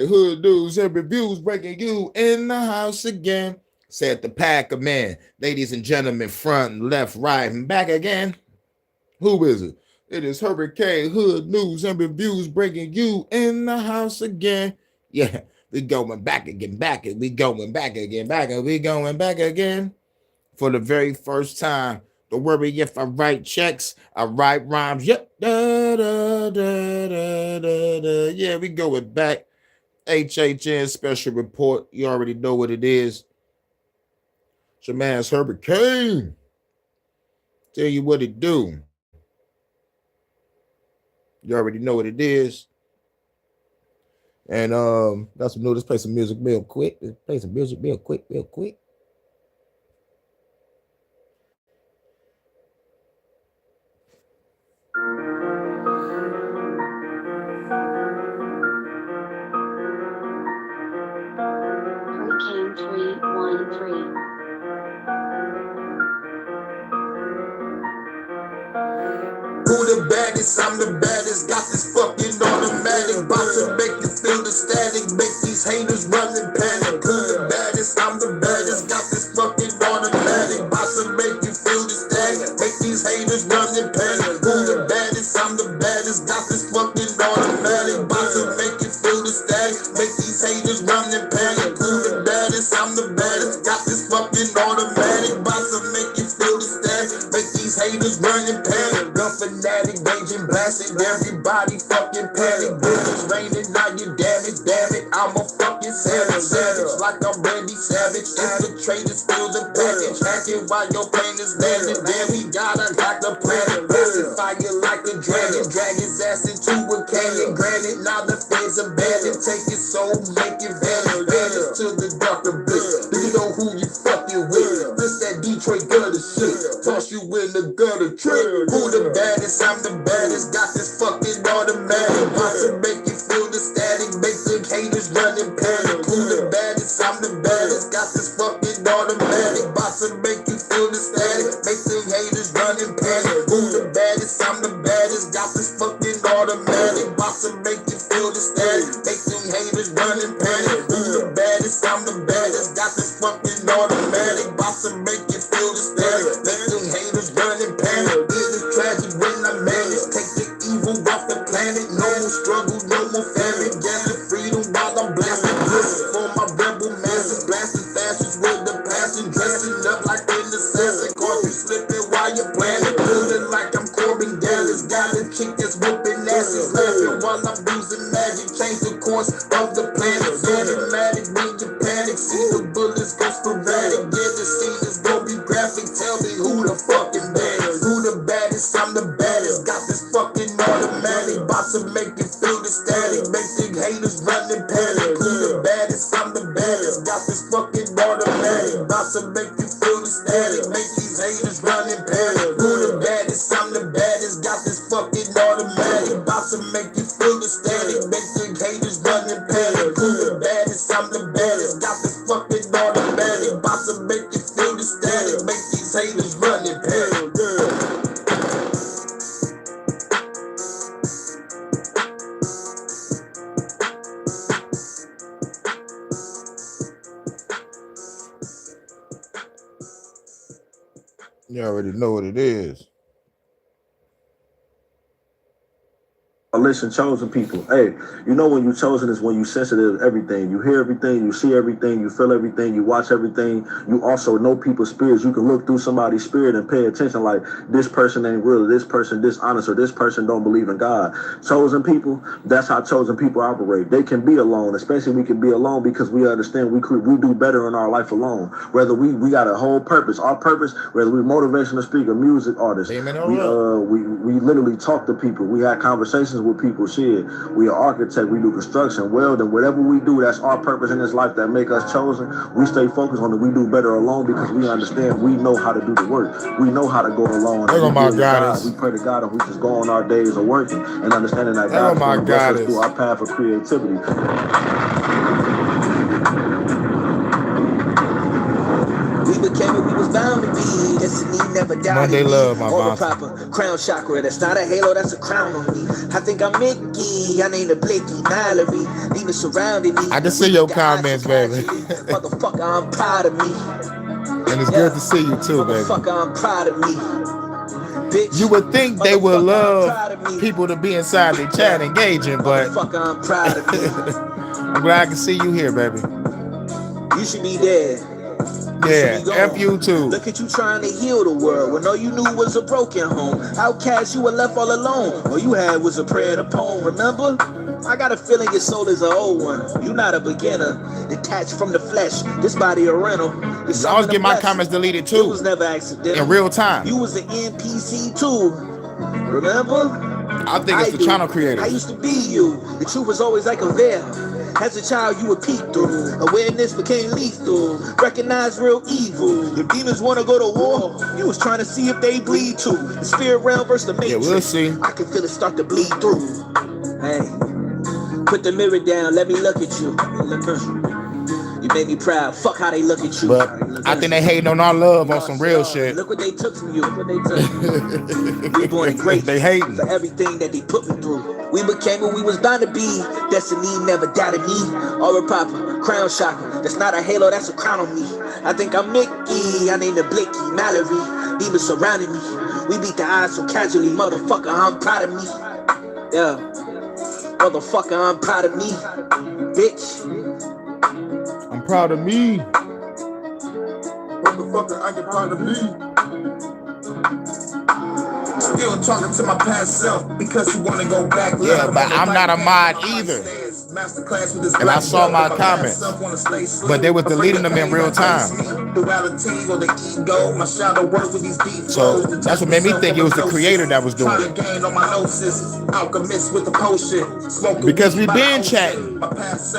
Hood news and reviews breaking you in the house again. Said the pack of men. Ladies and gentlemen, front, left, right, and back again. Who is it? It is Hurricane Hood News and Reviews breaking you in the house again. Yeah, we going back again, back and we going back again, back and we going back again. For the very first time, don't worry if I write checks, I write rhymes. Yep. Da, da, da, da, da, da. Yeah, we going back. HHN special report. You already know what it is. It's your man's Herbert Kane. Tell you what it do. You already know what it is. And that's some new. Let's play some music real quick. Let's play some music real quick, real quick. Hurricane 313. Who the baddest? I'm the baddest. Got this fucking automatic. About to make you feel the static. Make these haters run and panic. Who the baddest? I'm the baddest. Got this fucking automatic. About to make you feel the static. Make these haters run and panic. Who the baddest? I'm the baddest. Got this fucking automatic. About to make you feel the static. Make these haters run and panic. Who the baddest? I'm the baddest. Got this fucking automatic. About to make you feel the static. Make these haters run and panic. Gun fanatic, raging, blasting, everybody fucking panic. Bullets raining, now you damage, damn it. I'm a fucking savage, savage, like I'm Randy Savage. Infiltrated, steal the package, hacking while your plane is landing. Then we gotta hack the planet, blasting fire like a dragon. Drag his ass into a canyon. Granted, now the feds abandoned. Take his soul, make it vanish. Vanish to the darker bliss. Do you know who you fucking with? This that Detroit gutter shit. Toss you in the gutter trip. Who the baddest? I'm the baddest. Got this fucking automatic. About to make you feel the static. Make the haters run and panic. Who the baddest? I'm the baddest. Got this fucking automatic. About to make you feel the static. Make the haters run and panic. Who the baddest? I'm the baddest. Got this fucking automatic. About to make you feel the static. Make them haters run and panic. Who the baddest? I'm the baddest. Got this fucking automatic. About to make you feel the static. Make them haters run and panic. It is tragic when I manage. Take the evil off the planet. No more struggle, no more famine. Gather freedom while I'm blasting blizzard for my rebel masses. Blasting fascists with the passion. Dressing up like an assassin. Caught you slipping while you're planning. Feeling like I'm Corbin Dallas. Got a chick that's whooping asses. Laughing while I'm using magic. Change the course of the planet. Automatic when you panic. See the bullets go sporadic. Yeah, the scene is gonna be graphic. Tell me who the fucking baddest. Who the baddest? I'm the baddest. Got this fucking automatic. About to make you feel the static. Make the haters run and panic. Who the baddest? I'm the baddest. Got this fucking automatic. About to make you feel the static. Make these haters run and panic. Who the baddest? I'm the baddest. Got this fucking automatic. About to make you feel the static. Make the haters run and panic. Who the baddest? I'm the baddest. Got this fucking automatic. About to make you feel the static. Make these haters run and panic. You already know what it is. Listen, chosen people. Hey, you know when you chosen is when you sensitive to everything. You hear everything, you see everything, you feel everything, you watch everything. You also know people's spirits. You can look through somebody's spirit and pay attention like this person ain't real, this person dishonest, or this person don't believe in God. Chosen people, that's how chosen people operate. They can be alone, especially we can be alone because we understand we do better in our life alone. Whether we got a whole purpose, our purpose, whether we motivational speaker, music artist, we literally talk to people. We have conversations with people. Shit, we are architect, we do construction, welding, whatever we do, that's our purpose in this life that make us chosen. We stay focused on it. We do better alone because we understand we know how to do the work. We know how to go alone. We pray to God and we just go on our days of working and understanding that God is going to bless us through our path of creativity. We became what we was bound to be. Destiny never Monday love, my Or a boss. proper crown chakra. That's not a halo, that's a crown on me. I think I'm Mickey. I named a Blicky Mallory. Demons surrounding me. I can see your comments, baby. Motherfucker, I'm proud of me. And it's good to see you too, baby. Motherfucker, I'm proud of me. Bitch, you would think they would love me. people to be inside the chat engaging, but I'm proud of me. I'm glad I can see you here, baby. You should be dead. Yeah, F you too. Look at you trying to heal the world when all you knew was a broken home. Outcast, you were left all alone. All you had was a prayer and a poem, remember? I got a feeling your soul is an old one. You not a beginner, detached from the flesh. This body a rental. I always get my comments deleted too. It was never accidental. In real time. You was an NPC too. Remember? I think it's the channel creator. I used to be you. The truth was always like a veil. As a child, you would peek through. Awareness became lethal. Recognize real evil. If demons want to go to war, you was trying to see if they bleed too. The spirit realm versus the matrix. Yeah, we'll see. I can feel it start to bleed through. Hey, put the mirror down. Let me look at you. You made me proud. Fuck how they look at you. But I think they hating on our love on some real shit. Look what they took from you. Look what they took. We born great. They hating for everything that they put me through. We became what we was bound to be. Destiny never doubted me. Or a proper crown chakra. That's not a halo, that's a crown on me. I think I'm Mickey. I named the Blicky Mallory. Demons surrounding me. We beat the odds so casually. Motherfucker, I'm proud of me. Yeah. Motherfucker, I'm proud of me. Bitch. I'm proud of me. Motherfucker, I get proud of me. Still talking to my past self because you want to go back. Yeah, but I'm not a mod either. And I saw my comments, but they were deleting them in real time. So that's what made me think it was the creator that was doing it. Because we've been chatting.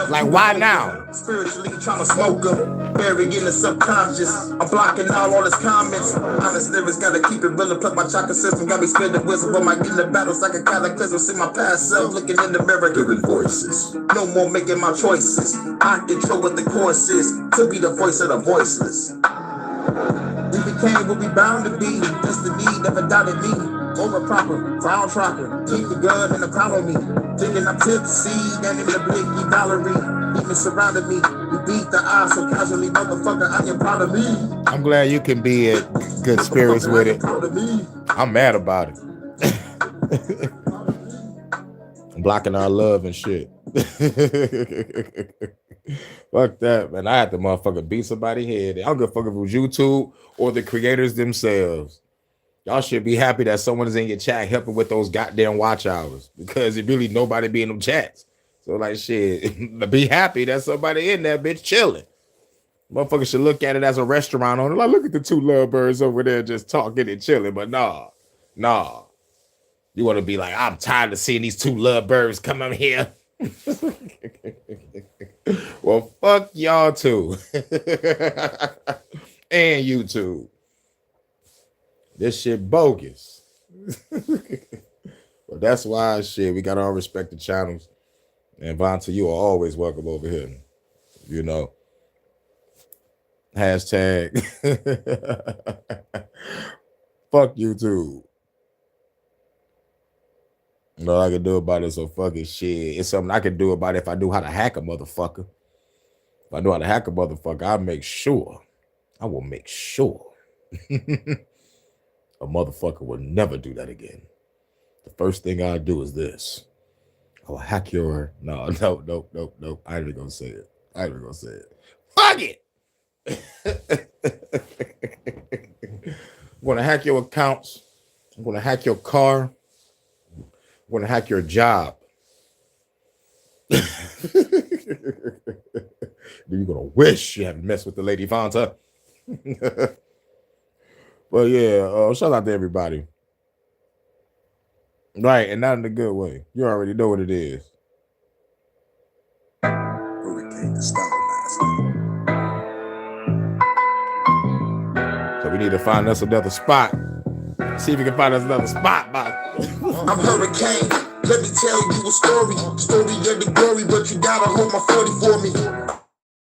Like, why now? Spiritually trying to smoke them, buried in the subconscious. I'm blocking out all his comments. Honest lyrics gotta keep it real and plug my chakra system. Got me spinning wisdom, but my get in the battles like a cataclysm. See my past self looking in the mirror, hearing voices. No more making my choices. I control what the course is to be the voice of the voiceless. We became what we bound to be. Destiny never doubted me. Over proper, crown tracker. Keep the gun and the crown on me. Thinking I'm tipsy, and in the Blicky Valerie. Demons surrounded me. We beat the odds so casually, motherfucker. I am proud of me. I'm glad you can be in good spirits with it. I'm mad about it. I'm blocking our love and shit. Fuck that, man. I had to motherfucker beat somebody's head. I don't give a fuck if it was YouTube or the creators themselves. Y'all should be happy that someone is in your chat helping with those goddamn watch hours, because it really nobody be in them chats. So like shit, be happy that somebody in there bitch chilling. Motherfuckers should look at it as a restaurant owner. Like, look at the two lovebirds over there just talking and chilling. But nah. You want to be like, I'm tired of seeing these two lovebirds come up here. Well, fuck y'all too. And you too. This shit bogus. But that's why shit, we got to all respect the channels. And Vonta, you are always welcome over here. You know. Hashtag. Fuck YouTube. No, I can do about it, so fucking shit. It's something I can do about it if I knew how to hack a motherfucker. If I knew how to hack a motherfucker, I will make sure a motherfucker will never do that again. The first thing I do is this. I will hack your... No. I ain't even gonna say it. Fuck it! I'm gonna hack your accounts. I'm gonna hack your car. I'm gonna hack your job. Then you're gonna wish you haven't messed with the lady Vonta. But yeah, shout out to everybody. Right, and not in a good way. You already know what it is. Hurricane the Style So we need to find us another spot. See if we can find us another spot, Bob. I'm Hurricane. Let me tell you a story. Story of the glory, but you gotta hold my 40 for me.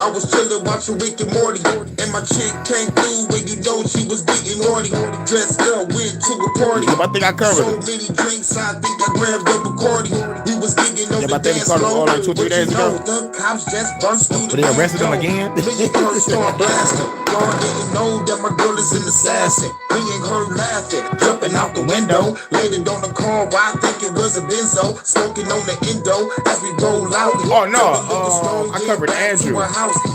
I was chillin' watching Rick and Morty, and my chick came through when you know she was getting naughty. Dressed up, went to a party. I think I covered So it. many drinks, I think I grabbed up a Cordy. We was gigging on the dance floor, like 2 or 3 days ago. the cops just burst through But the they arrested him again. Million girls start blasting. Y'all didn't know that my girl is an assassin. Me and her laughing, jumping out the window. Landed on the car, why I think it was a Benzo. Smoking on the endo as we roll out. Oh no, I covered Andrew,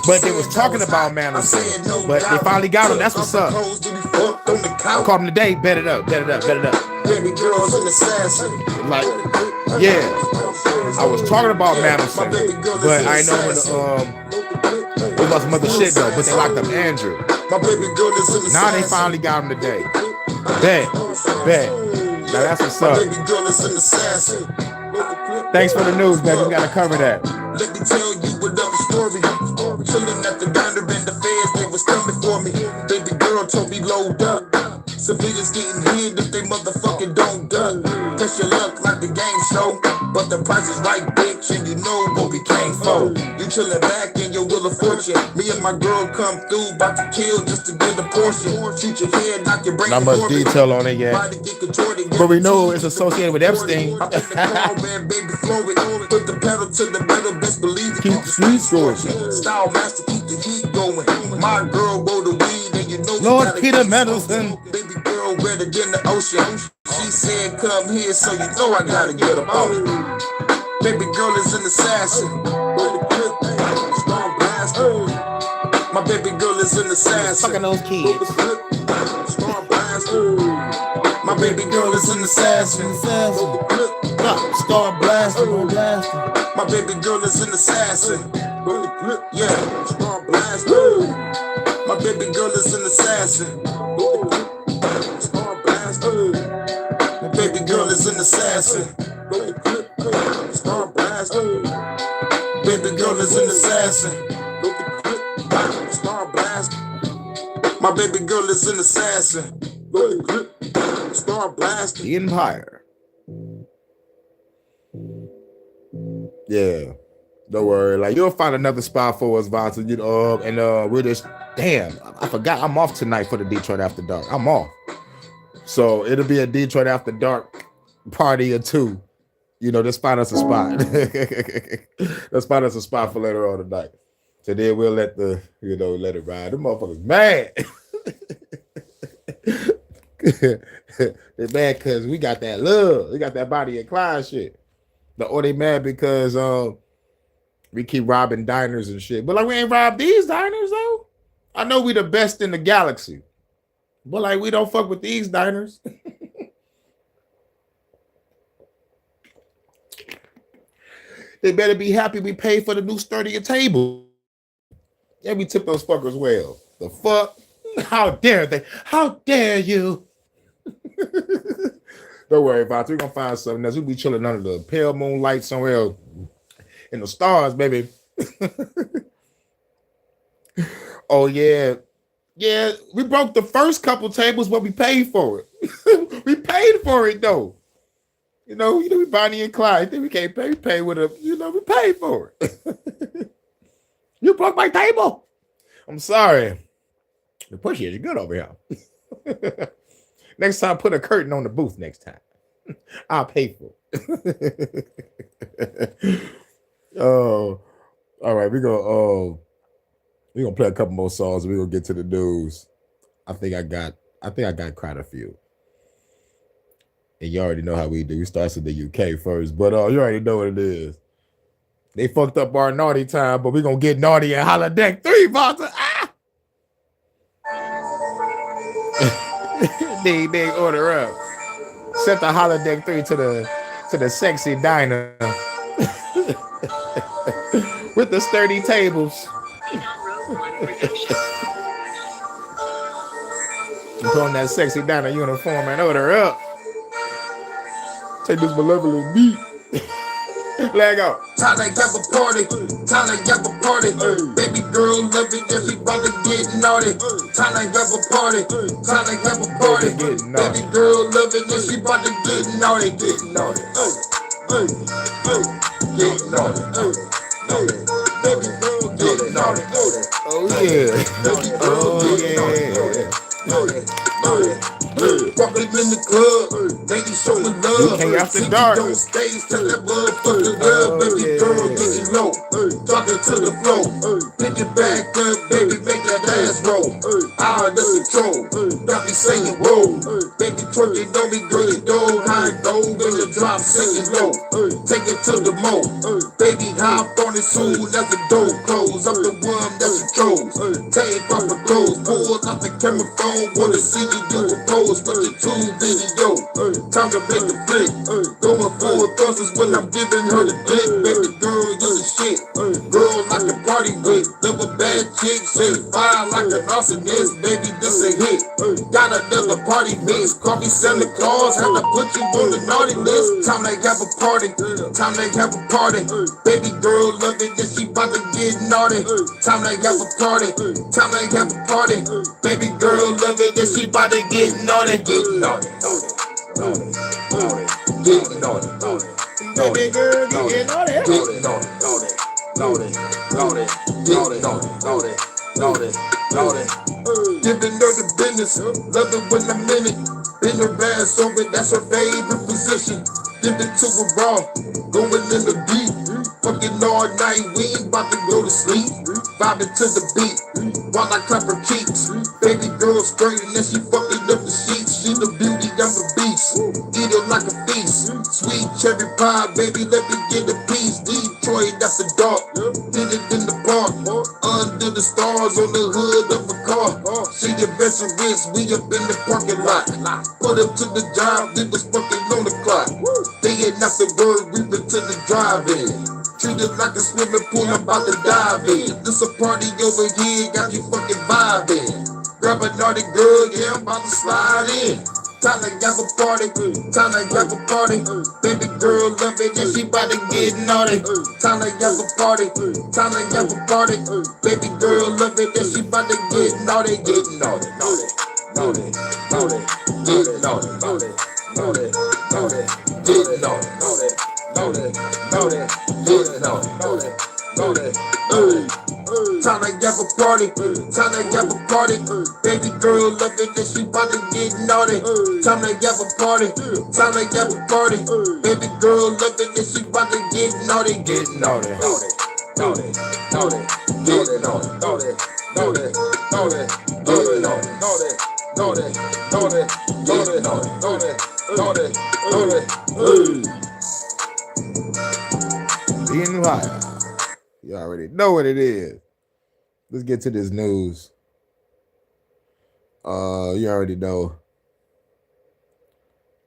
but they was talking about Mandelson. But they finally got him. That's what's up. I called him today. Bet it up. Baby girl's an assassin. Like, yeah, I was talking about Mandelson, but I know when it was some other shit though. But they locked up Andrew. My baby girl is an assassin. Now they finally got him today. Bet. Now that's what's up. My baby girl is an assassin. Thanks for the news, man. We gotta cover that. Let me tell you another story. Chillin' at the diner and the feds, they was coming for me. Baby girl told me load up. Civilians getting hit if they motherfucking don't duck. Test your luck like the game show, but the price is right, bitch, and you know what we came for. You chillin' back in your wheel of fortune. Me and my girl come through, about to kill just to get a portion. Shoot your head, knock your brain. Not much detail on it yet, but we know it's associated with Epstein. Put the pedal to the metal, best believe it. Keep the streets going. Style master, keep the heat going. My girl roll the weed, and you know Lord Peter Mandelson. Baby girl wetter than the ocean. She said, "Come here," so you know I gotta get up on it. Baby girl is an assassin. Strong blaster. My baby girl is an assassin. Fucking those kids. Strong blaster. My baby girl is an assassin. Star blasting. My baby girl is an assassin. Yeah, strong blaster. My baby girl is an assassin. Strong blaster. My baby girl is an assassin. Strong blaster. Baby girl is an assassin. Strong blaster. My baby girl is an assassin. Star blaster. The Empire. Yeah, don't worry. Like, you'll find another spot for us, Vonta. You know, and we're just damn. I forgot I'm off tonight for the Detroit After Dark. I'm off, so it'll be a Detroit After Dark party or two. You know, just find us a spot. Let's find us a spot for later on tonight. So then we'll let let it ride. The motherfuckers mad. They're mad because we got that love. We got that Bonnie and Clyde shit. Or they mad because we keep robbing diners and shit. But like, we ain't robbed these diners though. I know we the best in the galaxy, but like, we don't fuck with these diners. They better be happy we paid for the new sturdier table. Yeah, we took those fuckers well. The fuck? How dare they? How dare you? Don't worry about it. We're gonna find something else. We'll be chilling under the pale moonlight somewhere else in the stars, baby. Oh yeah. Yeah, we broke the first couple tables, but we paid for it. We paid for it though. You know, we Bonnie and Clyde. Then we can't pay. We pay with a, we paid for it. You broke my table. I'm sorry. The push is good over here. Next time, put a curtain on the booth next time. I'll pay for it. Oh, all right. We're gonna play a couple more songs and we're gonna get to the news. I think I got quite a few. And you already know how we do. We start in the UK first, but you already know what it is. They fucked up our naughty time, but we're gonna get naughty in Holodeck 3, Vonta. They order up. Set the Holodeck 3 to the sexy diner with the sturdy tables. You put on that sexy diner uniform and order up. Take this malevolent beat. Leg out. Time to have a party. Time to have a party. Baby girl love it, everybody get naughty. Time to have a party. Time to have a party. Baby girl love it, everybody get naughty. Get naughty. Get naughty. Baby girl get naughty. Oh yeah. Oh yeah. Walking in the club, ladies showing love. UK After See Dark. you on stage, tell that motherfucker up, baby girl, getting low. Drop it to the floor, pick it back up, baby, make that ass roll. Out of control, got me saying whoa. Baby twerking on me, girl, you know how it go. In the drop, singing low, take it to the mo. Baby, hop on it soon as the door close. I'm the one that you chose. Take off the clothes, pull out the camera phone, wanna see you do a pose with the tube video. Time to make a flick. Going for thousands when I'm giving her the dick. Baby girl, you the shit. Girl like a party with. Live a bad chick, say fire like an arsonist. Baby, this a hit. Got another party mix. Call me Santa Claus, had to put you on the naughty list. Time they have a party. Time they have a party. Baby girl love it, then she about to get naughty. Time they have a party. Time they have a party. Baby girl love it, then she about to get naughty. Get naughty, naughty, naughty, naughty. Get naughty, naughty, naughty. Baby girl, getting on it. Get naughty, naughty, naughty, naughty. Get naughty, naughty, naughty, naughty. Giving her the business, love it when I'm in it. Bend her ass over, that's her favorite position. Give it to her raw, going in the deep. Fucking all night, we ain't about to go to sleep. Vibing to the beat, while I clap her cheeks. Baby girl skirting and she fucking up the sheets. She the beauty, I'm the beast. Eat her like a feast. Sweet cherry pie, baby, let me get a piece. Detroit after dark, did it in the park. Under the stars on the hood of a car. She adventurous, we up in the parking lot. Put up to the job, we was fucking on the clock. Day and after work, we went to the drive-in. Treated like a swimming pool, I'm about to dive in. This a party over here, got you fucking vibing. Grab a naughty girl, yeah, I'm about to slide in. Time to have a party, time to have a party. Baby girl love it, and she about to get naughty. Time to have a party, time to have a party. Baby girl love it, and she about to get naughty, get naughty, naughty, naughty, naughty, get naughty, naughty, naughty, naughty, get naughty, naughty, naughty, naughty, get naughty, naughty, naughty, naughty. Time to have a party, time to have a party. Baby girl love it, and she about to get naughty. Time to have a party, time to have a party. Baby girl love it, and she about to get naughty, get naughty, naughty, naughty, naughty, get naughty, naughty, naughty, naughty, get naughty, naughty, naughty, naughty, get naughty, naughty, naughty, naughty. Being fire. You already know what it is. Let's get to this news. You already know.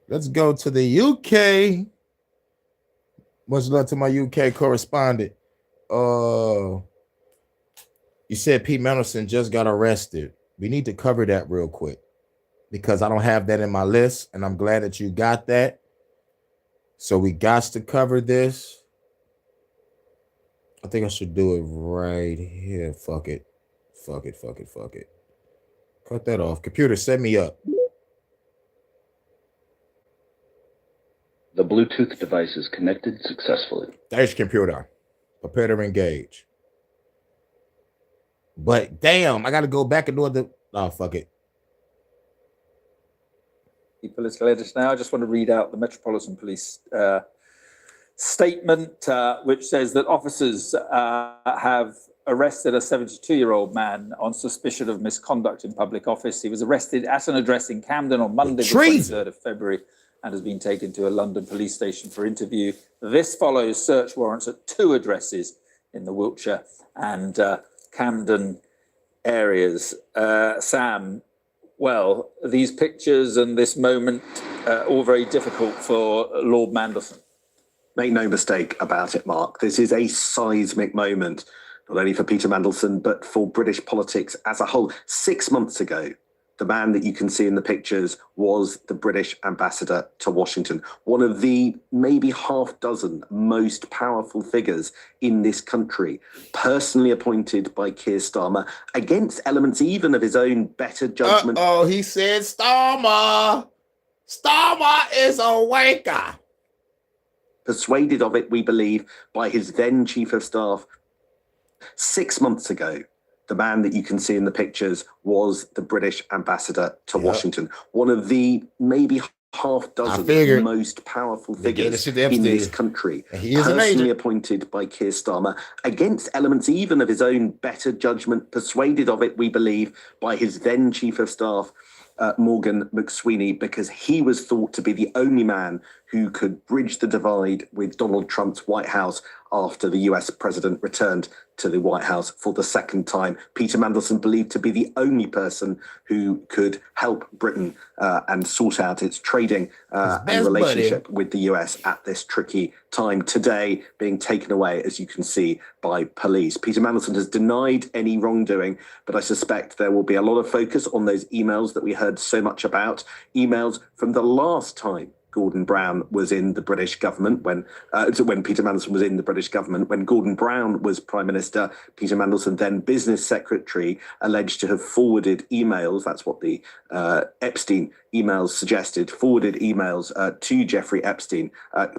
Let's go to the UK. Much love to my UK correspondent. You said Pete Mendelsohn just got arrested. We need to cover that real quick because I don't have that in my list, and I'm glad that you got that. So we got to cover this. I think I should do it right here. Fuck it. Fuck it. Fuck it. Fuck it. Cut that off. Computer, set me up. The Bluetooth device is connected successfully. There's computer. Prepare to engage. But damn, I got to go back and do the. Oh, fuck it. The political editor now. I just want to read out the Metropolitan Police statement, which says that officers have arrested a 72-year-old man on suspicion of misconduct in public office. He was arrested at an address in Camden on Monday, the 23rd of February, and has been taken to a London police station for interview. This follows search warrants at 2 addresses in the Wiltshire and Camden areas. Sam, well, these pictures and this moment, all very difficult for Lord Mandelson. Make no mistake about it, Mark. This is a seismic moment, not only for Peter Mandelson, but for British politics as a whole. 6 months ago, the man that you can see in the pictures was the British ambassador to Washington, one of the maybe half dozen most powerful figures in this country, personally appointed by Keir Starmer against elements even of his own better judgment. Oh, he said Starmer. Starmer is a waker. Persuaded of it, we believe, by his then chief of staff. 6 months ago, The man that you can see in the pictures was the British ambassador to Yep. Washington, one of the maybe half dozen most powerful figures in this country, and he is personally appointed by Keir Starmer against elements even of his own better judgment, persuaded of it, we believe, by his then Chief of Staff, Morgan McSweeney, because he was thought to be the only man who could bridge the divide with Donald Trump's White House after the US president returned to the White House for the second time. Peter Mandelson believed to be the only person who could help Britain and sort out its trading and relationship with the US at this tricky time. Today, being taken away, as you can see, by police. Peter Mandelson has denied any wrongdoing, but I suspect there will be a lot of focus on those emails that we heard so much about, emails from the last time Gordon Brown was in the British government, when Peter Mandelson was in the British government. When Gordon Brown was Prime Minister, Peter Mandelson, then Business Secretary, alleged to have forwarded emails, that's what the Epstein emails suggested, forwarded emails to Jeffrey Epstein,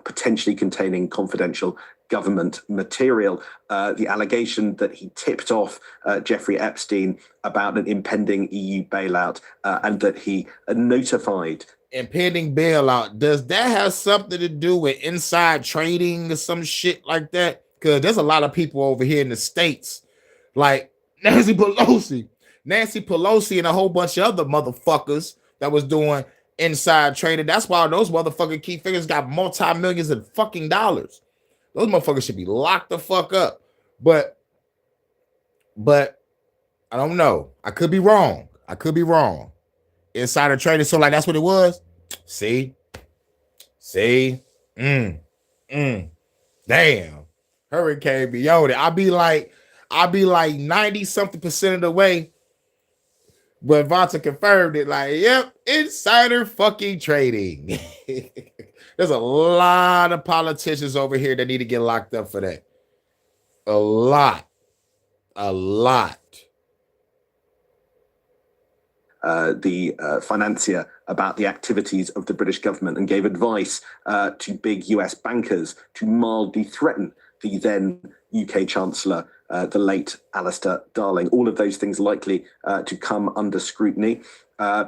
potentially containing confidential government material. The allegation that he tipped off Jeffrey Epstein about an impending EU bailout and that he notified impending bailout. Does that have something to do with inside trading or some shit like that? Because there's a lot of people over here in the States, like Nancy Pelosi and a whole bunch of other motherfuckers that was doing inside trading. That's why those motherfucking key figures got multi-millions of fucking dollars. Those motherfuckers should be locked the fuck up. But I don't know. I could be wrong. Insider trading, so like that's what it was. See, damn, hurricane beyond it. I'll be like 90-something% of the way, but Vonta confirmed it. Like, yep, insider fucking trading. There's a lot of politicians over here that need to get locked up for that. A lot. The financier about the activities of the British government and gave advice to big US bankers to mildly threaten the then UK Chancellor, the late Alistair Darling. All of those things likely to come under scrutiny.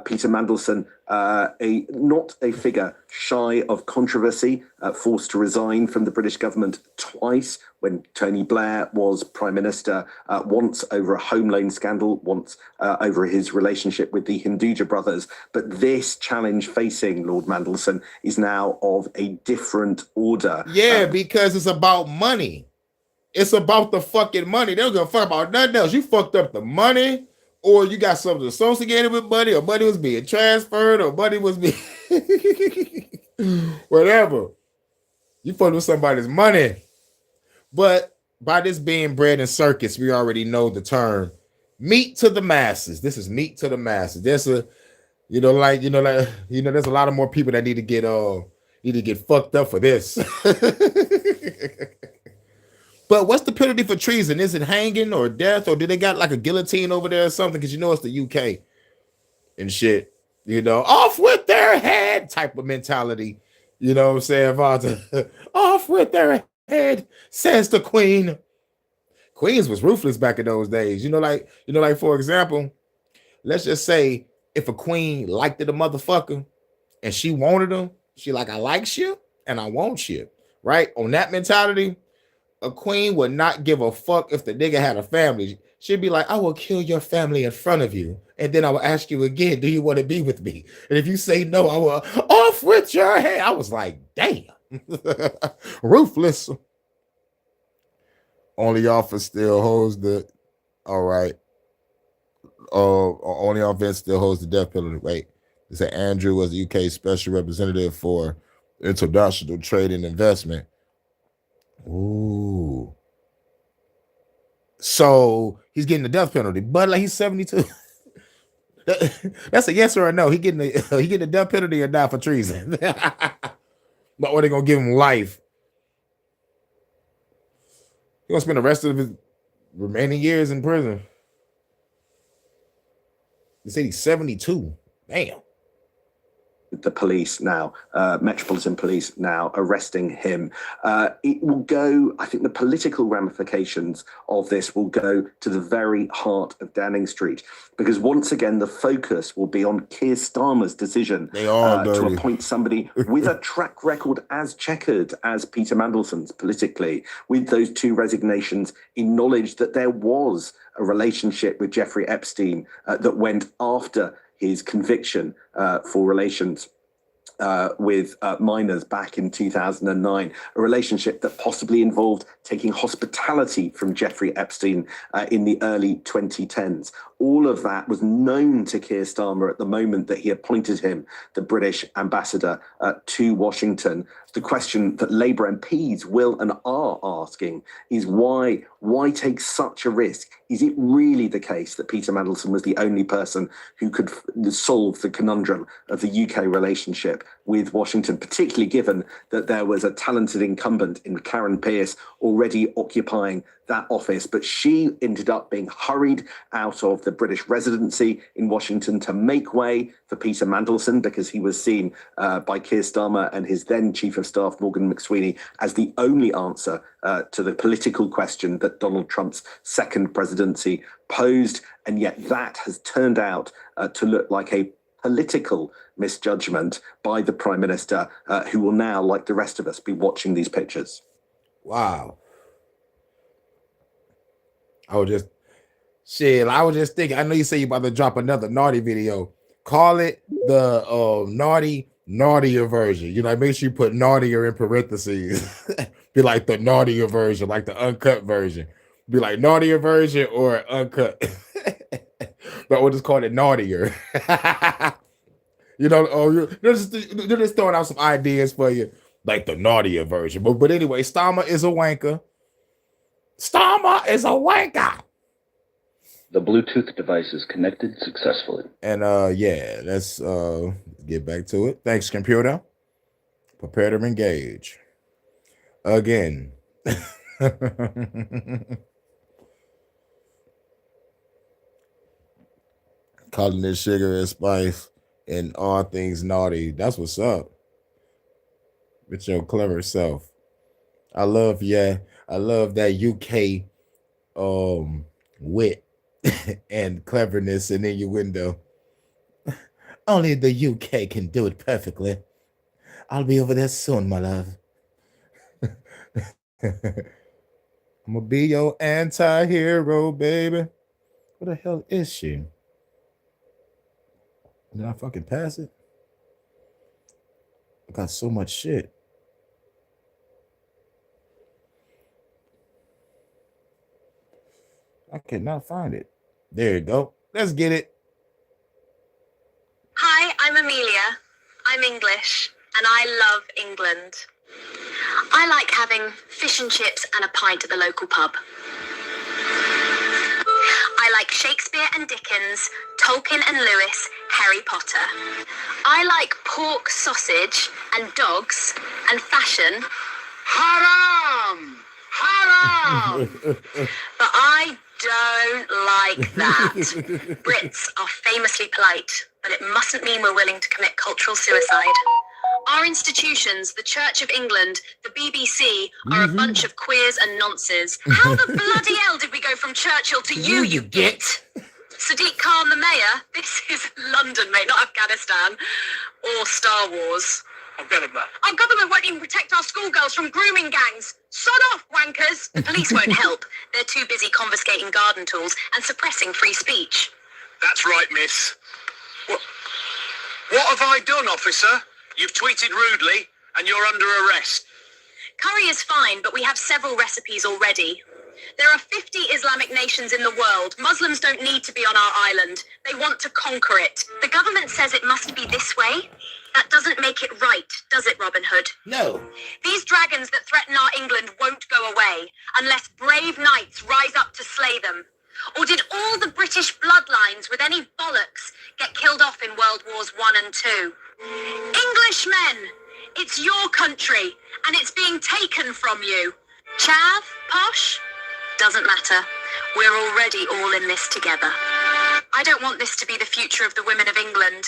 Peter Mandelson, not a figure shy of controversy, forced to resign from the British government twice when Tony Blair was Prime Minister, once over a home loan scandal, once over his relationship with the Hinduja brothers. But this challenge facing Lord Mandelson is now of a different order. Yeah, because it's about money. It's about the fucking money. They don't give a fuck about nothing else. You fucked up the money, or you got something associated with money, or money was being transferred, or money was being whatever. You fucked with somebody's money. But by this being bread and circus, we already know the term meat to the masses. This is meat to the masses. There's a, there's a lot of more people that need to get fucked up for this. But what's the penalty for treason? Is it hanging or death, or do they got like a guillotine over there or something? Because it's the UK and shit. Off with their head type of mentality. You know what I'm saying, Vonta? Off with their head, says the Queen. Queens was ruthless back in those days. Like for example, let's just say if a queen liked it a motherfucker and she wanted him, she like, I like you and I want you, right? On that mentality, a queen would not give a fuck if the nigga had a family. She'd be like, I will kill your family in front of you. And then I will ask you again, do you want to be with me? And if you say no, I will off with your head. I was like, damn. Ruthless. Only office still holds the, all right. Only offense still holds the death penalty. Wait, they say Andrew was the UK special representative for international trade and investment. Ooh. So he's getting the death penalty, but like he's 72. That's a yes or a no. He getting the death penalty or not for treason. But or they gonna give him life. He's gonna spend the rest of his remaining years in prison. They say he's 72. Damn. with the police now, Metropolitan Police now arresting him. It will go, I think the political ramifications of this will go to the very heart of Downing Street, because once again, the focus will be on Keir Starmer's decision to appoint somebody with a track record as checkered as Peter Mandelson's politically, with those two resignations, in knowledge that there was a relationship with Jeffrey Epstein that went after his conviction for relations with minors back in 2009, a relationship that possibly involved taking hospitality from Jeffrey Epstein in the early 2010s. All of that was known to Keir Starmer at the moment that he appointed him the British ambassador to Washington. The question that Labour MPs will and are asking is why take such a risk? Is it really the case that Peter Mandelson was the only person who could solve the conundrum of the UK relationship with Washington, particularly given that there was a talented incumbent in Karen Pierce already occupying that office, but she ended up being hurried out of the British residency in Washington to make way for Peter Mandelson, because he was seen by Keir Starmer and his then Chief of Staff, Morgan McSweeney, as the only answer to the political question that Donald Trump's second presidency posed. And yet that has turned out to look like a political misjudgment by the Prime Minister, who will now, like the rest of us, be watching these pictures. Wow. I was just thinking, I know you say you're about to drop another naughty video. Call it the naughtier version. You know, make sure you put naughtier in parentheses. Be like the naughtier version, like the uncut version. Be like naughtier version or uncut. But we'll just call it naughtier. You know, they're just throwing out some ideas for you, like the naughtier version. But anyway, Starmer is a wanker. Starmer is a wanker. The Bluetooth device is connected successfully. And yeah, let's get back to it. Thanks, computer. Prepare to engage. Again. Calling it sugar and spice and all things naughty. That's what's up. With your clever self. I love that UK wit and cleverness and innuendo. Only the UK can do it perfectly. I'll be over there soon, my love. I'm gonna be your anti-hero, baby. Where the hell is she? Did I fucking pass it? I got so much shit. I cannot find it. There you go. Let's get it. Hi, I'm Amelia. I'm English, and I love England. I like having fish and chips and a pint at the local pub. I like Shakespeare and Dickens, Tolkien and Lewis, Harry Potter. I like pork sausage and dogs and fashion. Haram! Haram! But I don't like that. Brits are famously polite, but it mustn't mean we're willing to commit cultural suicide. Our institutions, the Church of England, the BBC, are a bunch of queers and nonces. How the bloody hell did we go from Churchill to you git? Sadiq Khan, the mayor, this is London, mate, not Afghanistan. Or Star Wars. I've got it, man. Our government won't even protect our schoolgirls from grooming gangs. Sod off, wankers. The police won't help. They're too busy confiscating garden tools and suppressing free speech. That's right, miss. What have I done, officer? You've tweeted rudely, and you're under arrest. Curry is fine, but we have several recipes already. There are 50 Islamic nations in the world. Muslims don't need to be on our island. They want to conquer it. The government says it must be this way. That doesn't make it right, does it, Robin Hood? No. These dragons that threaten our England won't go away unless brave knights rise up to slay them. Or did all the British bloodlines with any bollocks get killed off in World Wars I and II? Englishmen, it's your country, and it's being taken from you. Chav, posh, doesn't matter. We're already all in this together. I don't want this to be the future of the women of England,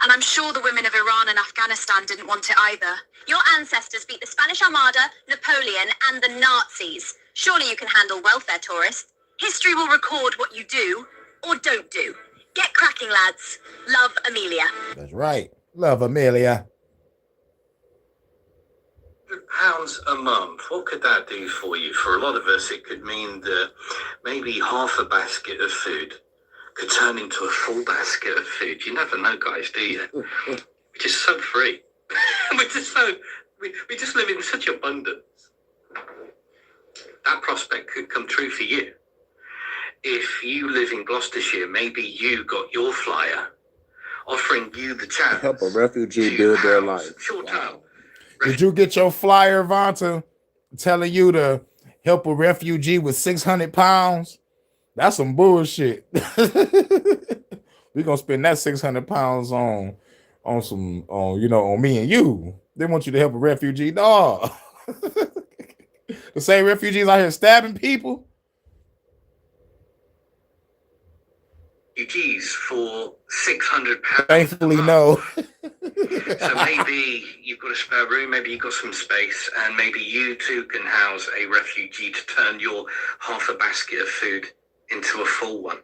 and I'm sure the women of Iran and Afghanistan didn't want it either. Your ancestors beat the Spanish Armada, Napoleon, and the Nazis. Surely you can handle welfare tourists. History will record what you do or don't do. Get cracking, lads. Love, Amelia. That's right. Love, Amelia. £100 a month, what could that do for you? For a lot of us, it could mean that maybe half a basket of food could turn into a full basket of food. You never know, guys, do you? We're just so free. we just live in such abundance. That prospect could come true for you. If you live in Gloucestershire, maybe you got your flyer offering you the chance help a refugee build their life. Short-term. Did you get your flyer, Vonta, telling you to help a refugee with 600 pounds? That's some bullshit. We're gonna spend that 600 pounds on me and you. They want you to help a refugee. No. The same refugees out here stabbing people. Refugees for £600. Thankfully, no. So maybe you've got a spare room, maybe you've got some space, and maybe you too can house a refugee to turn your half a basket of food into a full one.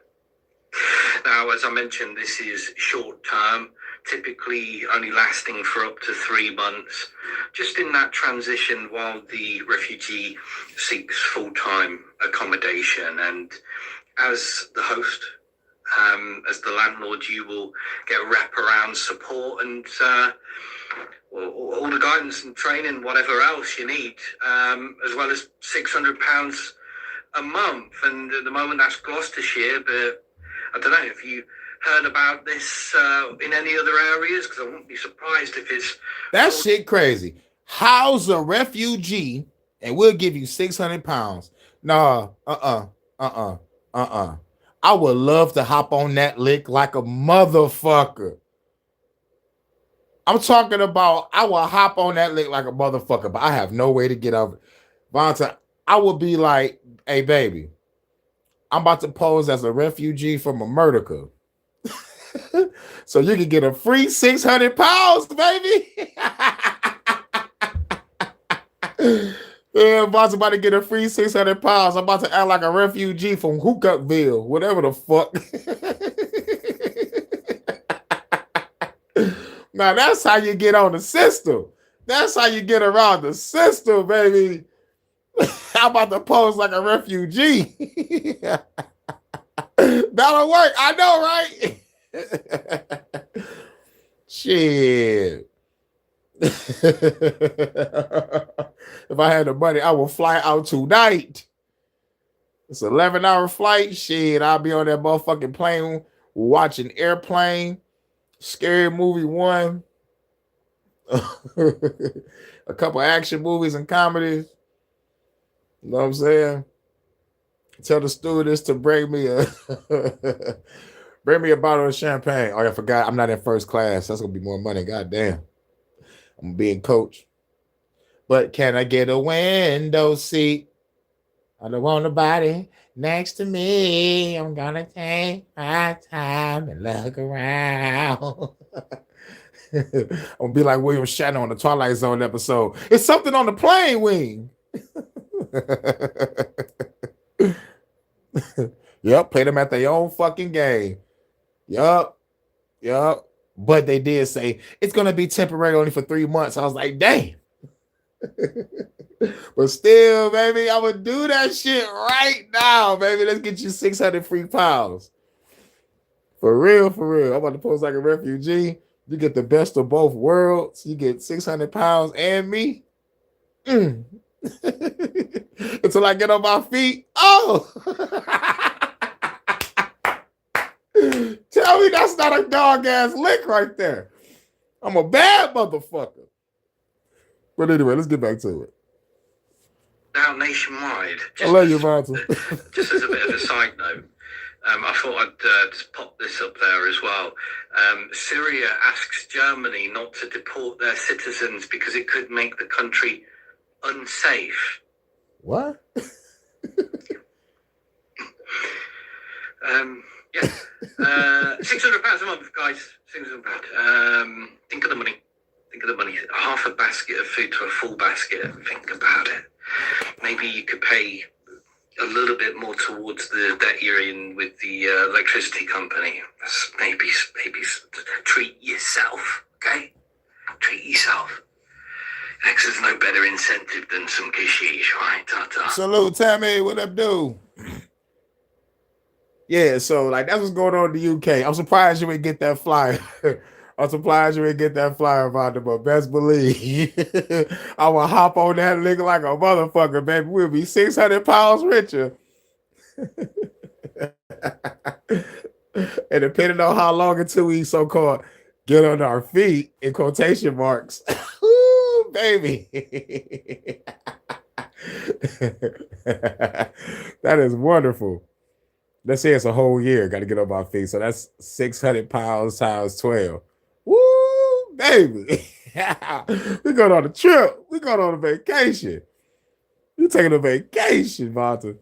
Now, as I mentioned, this is short term, typically only lasting for up to 3 months, just in that transition while the refugee seeks full-time accommodation. And as the host, as the landlord, you will get wraparound support and all the guidance and training, whatever else you need, as well as £600 a month. And at the moment, that's Gloucestershire, but I don't know if you heard about this in any other areas, because I wouldn't be surprised if it's... That shit crazy. House a refugee and we'll give you 600 pounds. Nah, I would love to hop on that lick like a motherfucker. I'm talking about I will hop on that lick like a motherfucker, but I have no way to get over it. Vonta, I would be like, hey, baby, I'm about to pose as a refugee from America. So you can get a free 600 pounds, baby. Yeah, Vonta's about to get a free 600 pounds. I'm about to act like a refugee from Hookupville, whatever the fuck. Now, that's how you get on the system. That's how you get around the system, baby. I'm about to pose like a refugee. That'll work. I know, right? Shit. If I had the money, I would fly out tonight. It's an 11-hour flight. Shit, I'll be on that motherfucking plane watching Airplane, Scary Movie 1, a couple action movies and comedies. You know what I'm saying? Tell the stewardess to bring me a bottle of champagne. Oh, I forgot. I'm not in first class. That's gonna be more money. God damn. I'm being coach. But can I get a window seat? I don't want nobody next to me. I'm gonna take my time and look around. I'm gonna be like William Shatner on the Twilight Zone episode. It's something on the plane, Wing. Yep, play them at their own fucking game. Yup. But they did say it's gonna be temporary, only for 3 months. I was like, damn. But still, baby, I would do that shit right now, baby. Let's get you 600 free pounds. For real. I'm about to pose like a refugee. You get the best of both worlds. You get 600 pounds and me. Until I get on my feet. Oh! Tell me that's not a dog-ass lick right there. I'm a bad motherfucker. But anyway, let's get back to it. Now nationwide. I love you, Vonta. Just as a bit of a side note, I thought I'd just pop this up there as well. Syria asks Germany not to deport their citizens because it could make the country unsafe. What? Yeah. £600 a month, guys. £600. Think of the money. Think of the money. Half a basket of food to a full basket. Think about it. Maybe you could pay a little bit more towards the debt you're in with the electricity company. Maybe treat yourself, okay? Treat yourself. Because there's no better incentive than some kishish, right? Ta-ta. Salute, Tammy. What up, dude? Yeah, so like that's what's going on in the UK. I'm surprised you ain't get that flyer. I'm surprised you ain't get that flyer about it, but best believe I will hop on that nigga like a motherfucker, baby. We'll be 600 pounds richer. And depending on how long until we so-called get on our feet in quotation marks. Ooh, baby. That is wonderful. Let's say it's a whole year. Got to get on my feet. So that's 600 pounds times 12. Woo, baby. We going on a trip. We going on a vacation. You taking a vacation, Martha.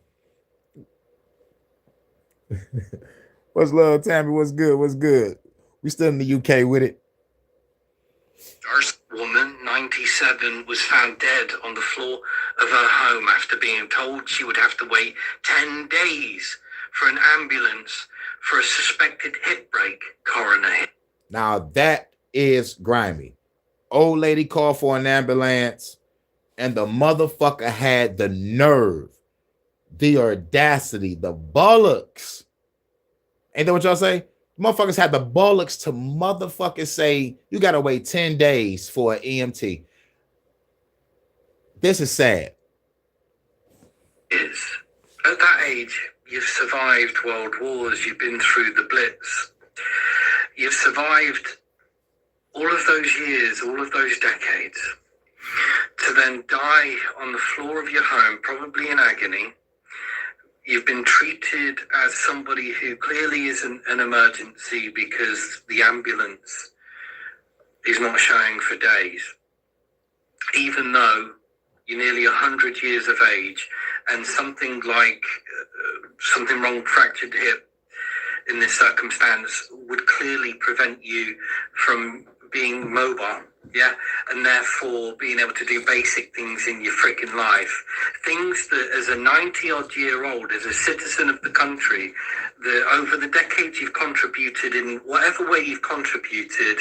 What's love, Tammy? What's good? What's good? We still in the UK with it. First woman, 97, was found dead on the floor of her home after being told she would have to wait 10 days for an ambulance for a suspected hip break, coroner hit. Now that is grimy. Old lady called for an ambulance and the motherfucker had the nerve, the audacity, the bollocks. Ain't that what y'all say? Motherfuckers had the bollocks to motherfuckers say you gotta wait 10 days for an EMT. This is sad. At that age, you've survived world wars, you've been through the Blitz, you've survived all of those years, all of those decades, to then die on the floor of your home, probably in agony. You've been treated as somebody who clearly isn't an emergency because the ambulance is not showing for days, even though you're nearly 100 years of age and something like something wrong, fractured hip in this circumstance would clearly prevent you from being mobile, yeah, and therefore being able to do basic things in your freaking life. Things that as a 90-odd-year-old, as a citizen of the country, that over the decades you've contributed in whatever way you've contributed,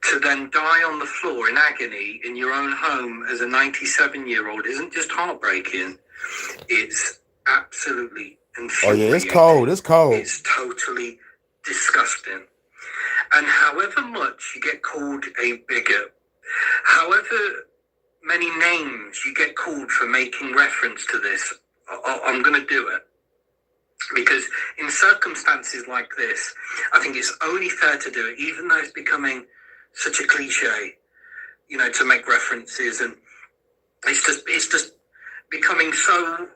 to then die on the floor in agony in your own home as a 97-year-old isn't just heartbreaking, it's absolutely infuriating. Oh yeah, it's cold. It's cold. It's totally disgusting. And however much you get called a bigot, however many names you get called for making reference to this, I'm going to do it. Because in circumstances like this, I think it's only fair to do it, even though it's becoming such a cliche, you know, to make references. And it's just becoming so,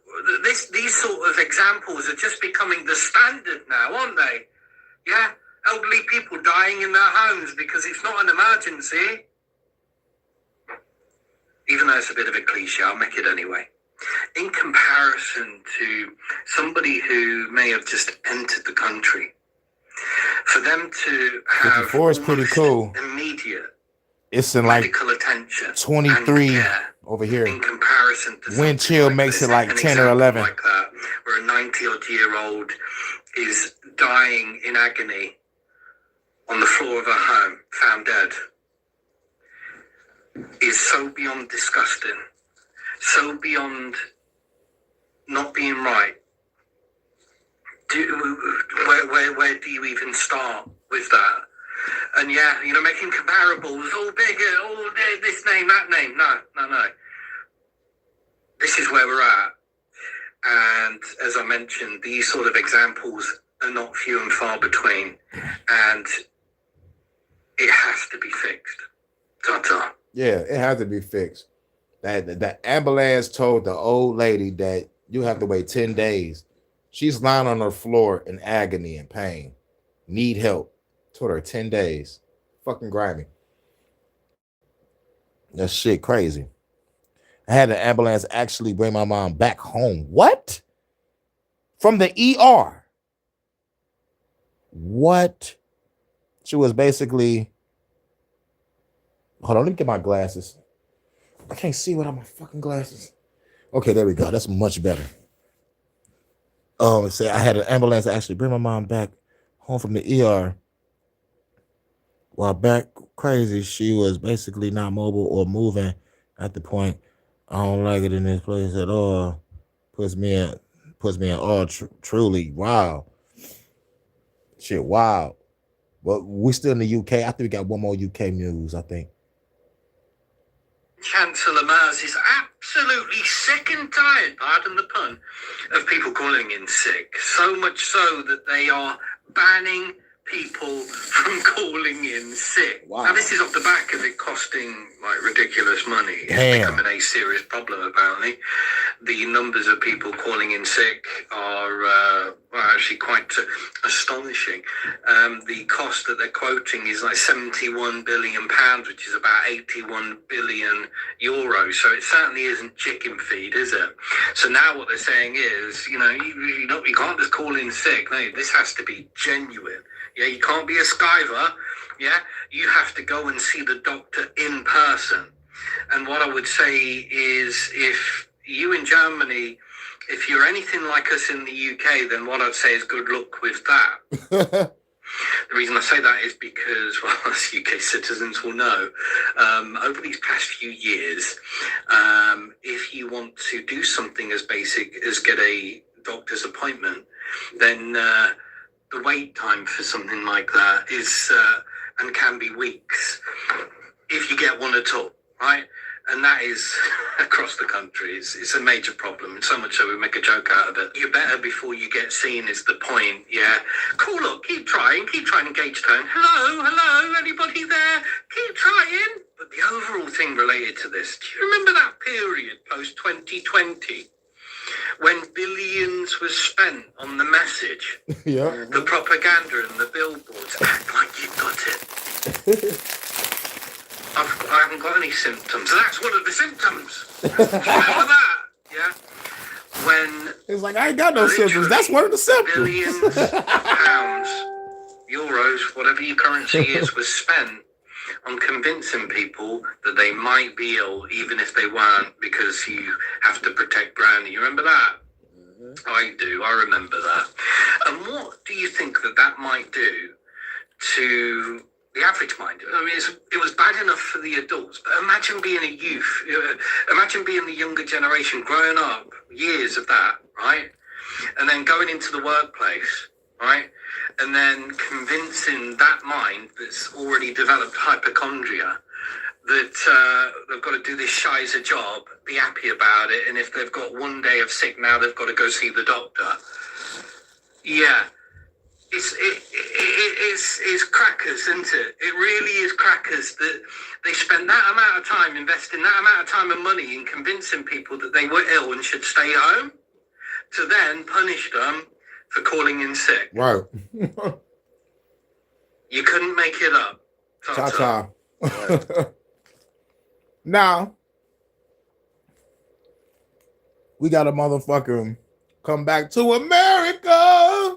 these sort of examples are just becoming the standard now, aren't they? Yeah. Elderly people dying in their homes because it's not an emergency. Even though it's a bit of a cliche, I'll make it anyway. In comparison to somebody who may have just entered the country, for them to have 54 is pretty cool. Immediate it's in like medical attention 23 over here. In comparison to wind chill like makes it like 10 or 11. Like that, where a 90-odd-year-old is dying in agony on the floor of her home, found dead, is so beyond disgusting, so beyond not being right. Where do you even start with that? And yeah, you know, making comparables, all bigger, all this name, that name. No. This is where we're at. And as I mentioned, these sort of examples are not few and far between. And it has to be fixed. Ta-ta. Yeah, it has to be fixed. That ambulance told the old lady that you have to wait 10 days. She's lying on her floor in agony and pain. Need help. Told her 10 days. Fucking grimy. That shit crazy. I had the ambulance actually bring my mom back home. What? From the ER. What? She was basically. Hold on, let me get my glasses. I can't see without my fucking glasses. Okay, there we go. That's much better. Oh, say I had an ambulance actually bring my mom back home from the ER. While back crazy, she was basically not mobile or moving at the point. I don't like it in this place at all. Puts me in awe. Truly, wow. Shit, wow. But we still in the UK. I think we got one more UK news, I think. Chancellor Mars is absolutely sick and tired, pardon the pun, of people calling in sick. So much so that they are banning people from calling in sick. Wow. Now, this is off the back of it costing like ridiculous money. Damn. It's becoming a serious problem, apparently. The numbers of people calling in sick are actually quite astonishing. The cost that they're quoting is like £71 billion, which is about 81 billion euros. So it certainly isn't chicken feed, is it? So now what they're saying is, you can't just call in sick. No, this has to be genuine. Yeah, you can't be a skiver. Yeah, you have to go and see the doctor in person. And what I would say is, if you in Germany, if you're anything like us in the UK, then what I'd say is good luck with that. The reason I say that is because, well, as UK citizens will know, over these past few years, if you want to do something as basic as get a doctor's appointment, then the wait time for something like that is and can be weeks if you get one at all, right? And that is across the country. It's a major problem, and so much so we make a joke out of it. You're better before you get seen is the point, yeah? Call up, keep trying, engage tone. Hello, anybody there? Keep trying. But the overall thing related to this, do you remember that period post-2020 when billions was spent on the message? Yeah. The propaganda and the billboards? Act like you got it. I haven't got any symptoms. That's one of the symptoms. Remember that? Yeah. When it's like, I ain't got no symptoms. That's one of the symptoms. Billions of pounds, euros, whatever your currency is, was spent on convincing people that they might be ill, even if they weren't, because you have to protect Brownie. You remember that? I do. I remember that. And what do you think that might do to the average mind? I mean, it was bad enough for the adults, but imagine being a youth. Imagine being the younger generation, growing up, years of that, right? And then going into the workplace, right? And then convincing that mind that's already developed hypochondria that they've got to do this shizer job, be happy about it, and if they've got one day of sick now, they've got to go see the doctor. Yeah. It's crackers, isn't it? It really is crackers that they spend that amount of time investing that amount of time and money in convincing people that they were ill and should stay home, to then punish them for calling in sick. Right. You couldn't make it up. Ta-ta. Now, we got a motherfucker come back to America.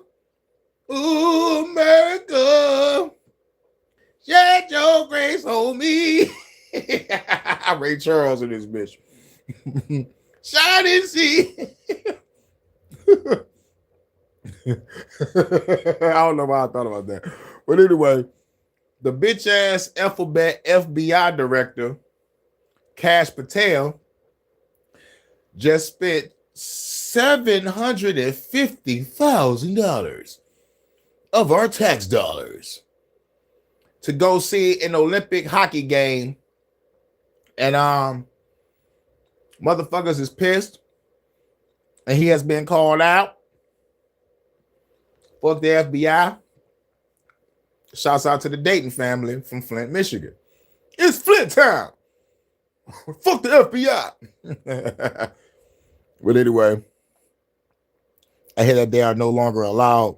Ooh, America, shed your grace on me. Ray Charles in this bitch. Shine and see. I don't know why I thought about that. But anyway, the bitch ass alphabet FBI director, Kash Patel, just spent $750,000 of our tax dollars to go see an Olympic hockey game. And motherfuckers is pissed. And he has been called out. Fuck the FBI. Shouts out to the Dayton family from Flint, Michigan. It's Flint town. Fuck the FBI. But anyway, I hear that they are no longer allowed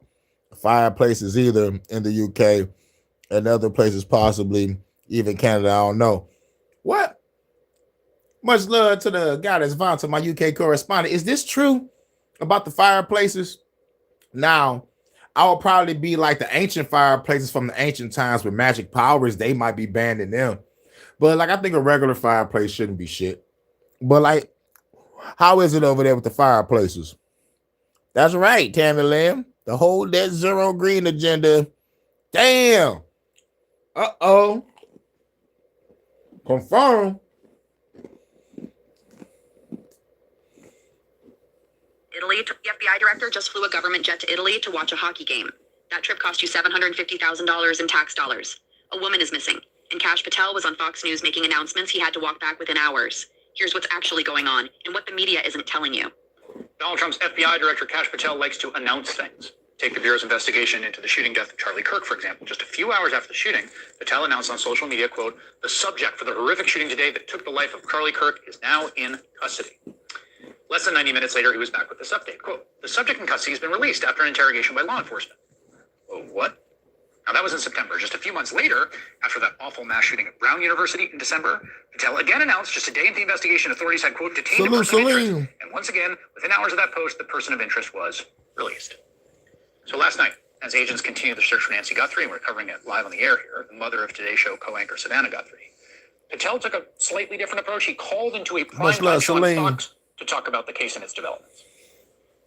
fireplaces either in the UK and other places, possibly even Canada. I don't know. What? Much love to the guy that's Vanta, my UK correspondent. Is this true about the fireplaces? Now, I would probably be like the ancient fireplaces from the ancient times with magic powers. They might be banning them. But like, I think a regular fireplace shouldn't be shit. But like, how is it over there with the fireplaces? That's right, Tammy Lamb. The whole net zero green agenda. Damn. Uh-oh. Confirm. Italy. The FBI director just flew a government jet to Italy to watch a hockey game. That trip cost you $750,000 in tax dollars. A woman is missing, and Kash Patel was on Fox News making announcements he had to walk back within hours. Here's what's actually going on, and what the media isn't telling you. Donald Trump's FBI director, Kash Patel, likes to announce things. Take the Bureau's investigation into the shooting death of Charlie Kirk, for example. Just a few hours after the shooting, Patel announced on social media, quote, "The subject for the horrific shooting today that took the life of Charlie Kirk is now in custody." Less than 90 minutes later, he was back with this update, quote, "The subject in custody has been released after an interrogation by law enforcement." Oh, what? Now, that was in September. Just a few months later, after that awful mass shooting at Brown University in December, Patel again announced just a day into the investigation, authorities had, quote, "detained a person of interest." And once again, within hours of that post, the person of interest was released. So last night, as agents continued the search for Nancy Guthrie, and we're covering it live on the air here, the mother of Today Show co-anchor Savannah Guthrie, Patel took a slightly different approach. He called into a prime time show on Fox to talk about the case and its developments.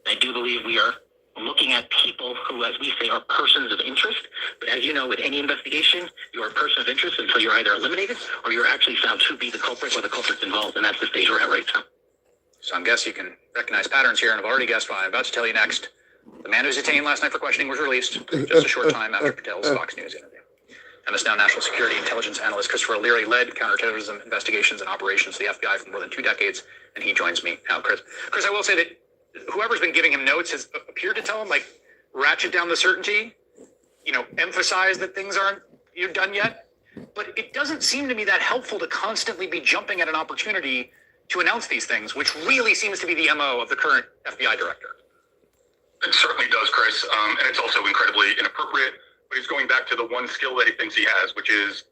I do believe we are looking at people who, as we say, are persons of interest. But as you know, with any investigation, you are a person of interest until you're either eliminated or you're actually found to be the culprit or the culprit's involved. And that's the stage we're at right now. So I guess you can recognize patterns here, and I've already guessed what I'm about to tell you next. The man who was detained last night for questioning was released just a short time after Patel's Fox News interview. MS Now National Security Intelligence Analyst Christopher O'Leary led counterterrorism investigations and operations for the FBI for more than 2 decades, and he joins me now. Chris, I will say that whoever's been giving him notes has appeared to tell him, like, ratchet down the certainty, emphasize that things aren't done yet. But it doesn't seem to me that helpful to constantly be jumping at an opportunity to announce these things, which really seems to be the MO of the current FBI director. It certainly does, Chris, and it's also incredibly inappropriate. But he's going back to the one skill that he thinks he has, which is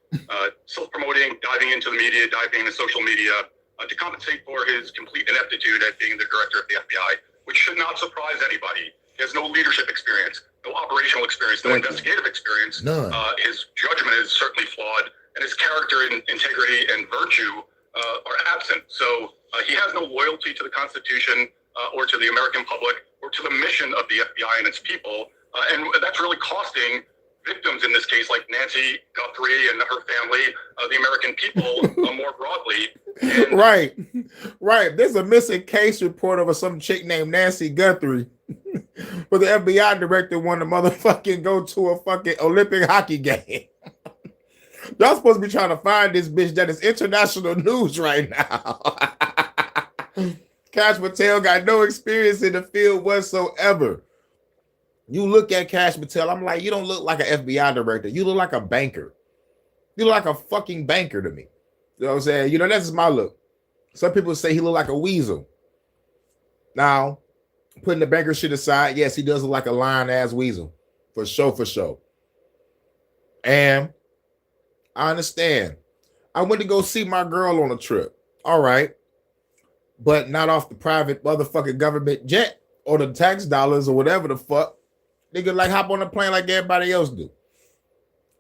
self-promoting, diving into the media, diving into social media, to compensate for his complete ineptitude at being the director of the FBI, which should not surprise anybody. He has no leadership experience, no operational experience, no investigative experience. None. His judgment is certainly flawed, and his character and integrity and virtue are absent. So he has no loyalty to the Constitution or to the American public or to the mission of the FBI and its people. And that's really costing victims in this case, like Nancy Guthrie and her family, the American people more broadly. And right. There's a missing case report over some chick named Nancy Guthrie. But the FBI director wanted to motherfucking go to a fucking Olympic hockey game. Y'all supposed to be trying to find this bitch that is international news right now. Kash Patel got no experience in the field whatsoever. You look at Kash Patel, I'm like, you don't look like an FBI director. You look like a banker. You look like a fucking banker to me. You know what I'm saying? That's my look. Some people say he look like a weasel. Now, putting the banker shit aside, yes, he does look like a lying-ass weasel. For sure. And I understand. I went to go see my girl on a trip. All right. But not off the private motherfucking government jet or the tax dollars or whatever the fuck. Nigga, like, hop on a plane like everybody else do.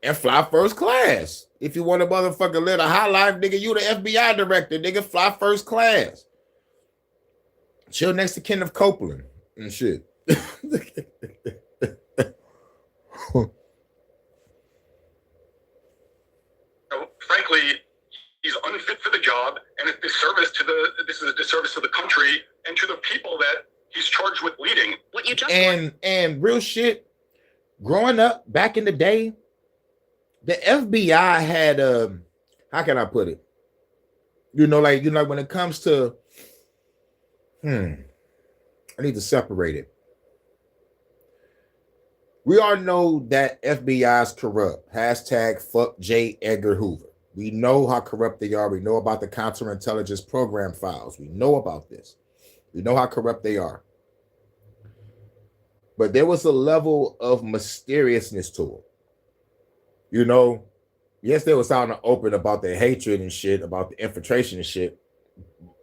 And fly first class. If you want to motherfucking live a high life, nigga, you the FBI director, nigga, fly first class. Chill next to Kenneth Copeland and shit. Frankly, he's unfit for the job, and it's this is a disservice to the country and to the people that he's charged with leading. What you just and real shit, growing up back in the day, the FBI had how can I put it? Like when it comes to I need to separate it. We all know that FBI is corrupt. Hashtag fuck J. Edgar Hoover. We know how corrupt they are. We know about the counterintelligence program files. We know about this. We know how corrupt they are. But there was a level of mysteriousness to it. Yes, they was out in the open about their hatred and shit, about the infiltration and shit,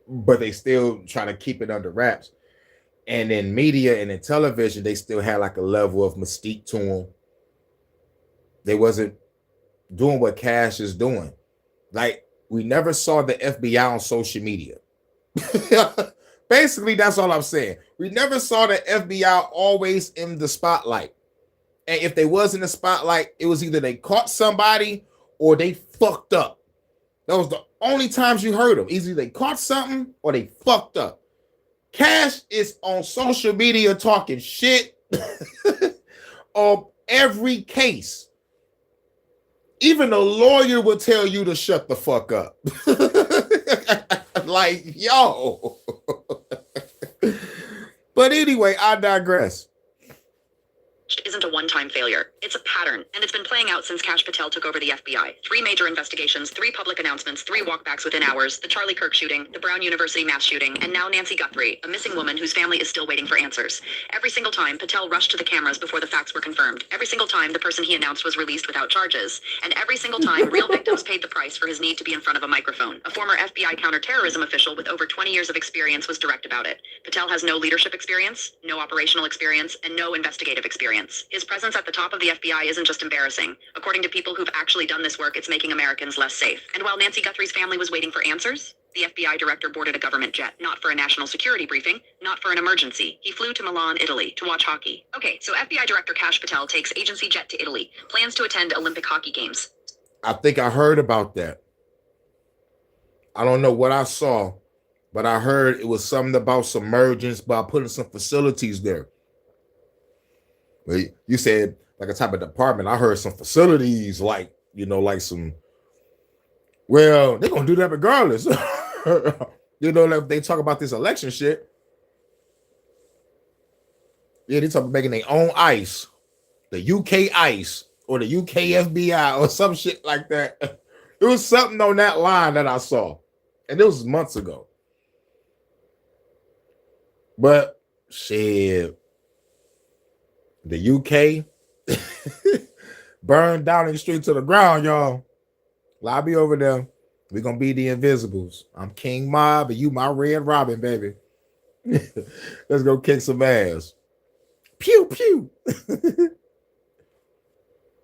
but they still trying to keep it under wraps. And in media and in television, they still had like a level of mystique to them. They wasn't doing what Kash is doing. Like, we never saw the FBI on social media. Basically, that's all I'm saying. We never saw the FBI always in the spotlight. And if they was in the spotlight, it was either they caught somebody or they fucked up. That was the only times you heard them. Either they caught something or they fucked up. Kash is on social media talking shit on every case. Even a lawyer will tell you to shut the fuck up. Like, yo. But anyway, I digress. Isn't a one-time failure. It's a pattern, and it's been playing out since Kash Patel took over the FBI. 3 major investigations, 3 public announcements, 3 walkbacks within hours, the Charlie Kirk shooting, the Brown University mass shooting, and now Nancy Guthrie, a missing woman whose family is still waiting for answers. Every single time, Patel rushed to the cameras before the facts were confirmed. Every single time, the person he announced was released without charges. And every single time, real victims paid the price for his need to be in front of a microphone. A former FBI counterterrorism official with over 20 years of experience was direct about it. Patel has no leadership experience, no operational experience, and no investigative experience. His presence at the top of the FBI isn't just embarrassing. According to people who've actually done this work, it's making Americans less safe. And while Nancy Guthrie's family was waiting for answers, the FBI director boarded a government jet, not for a national security briefing, not for an emergency. He flew to Milan, Italy, to watch hockey. Okay, so FBI Director Kash Patel takes agency jet to Italy, plans to attend Olympic hockey games. I think I heard about that. I don't know what I saw, but I heard it was something about submergence by putting some facilities there. But you said like a type of department. I heard some facilities, like, you know, like some. Well, they're gonna do that regardless. You know, like they talk about this election shit. Yeah, they talk about making their own ICE, the UK ICE or the UK FBI or some shit like that. It was something on that line that I saw, and it was months ago. But shit. The UK burned down the street to the ground, y'all. Lobby over there. We're gonna be the Invisibles. I'm King Mob and you my Red Robin, baby. Let's go kick some ass. Pew pew.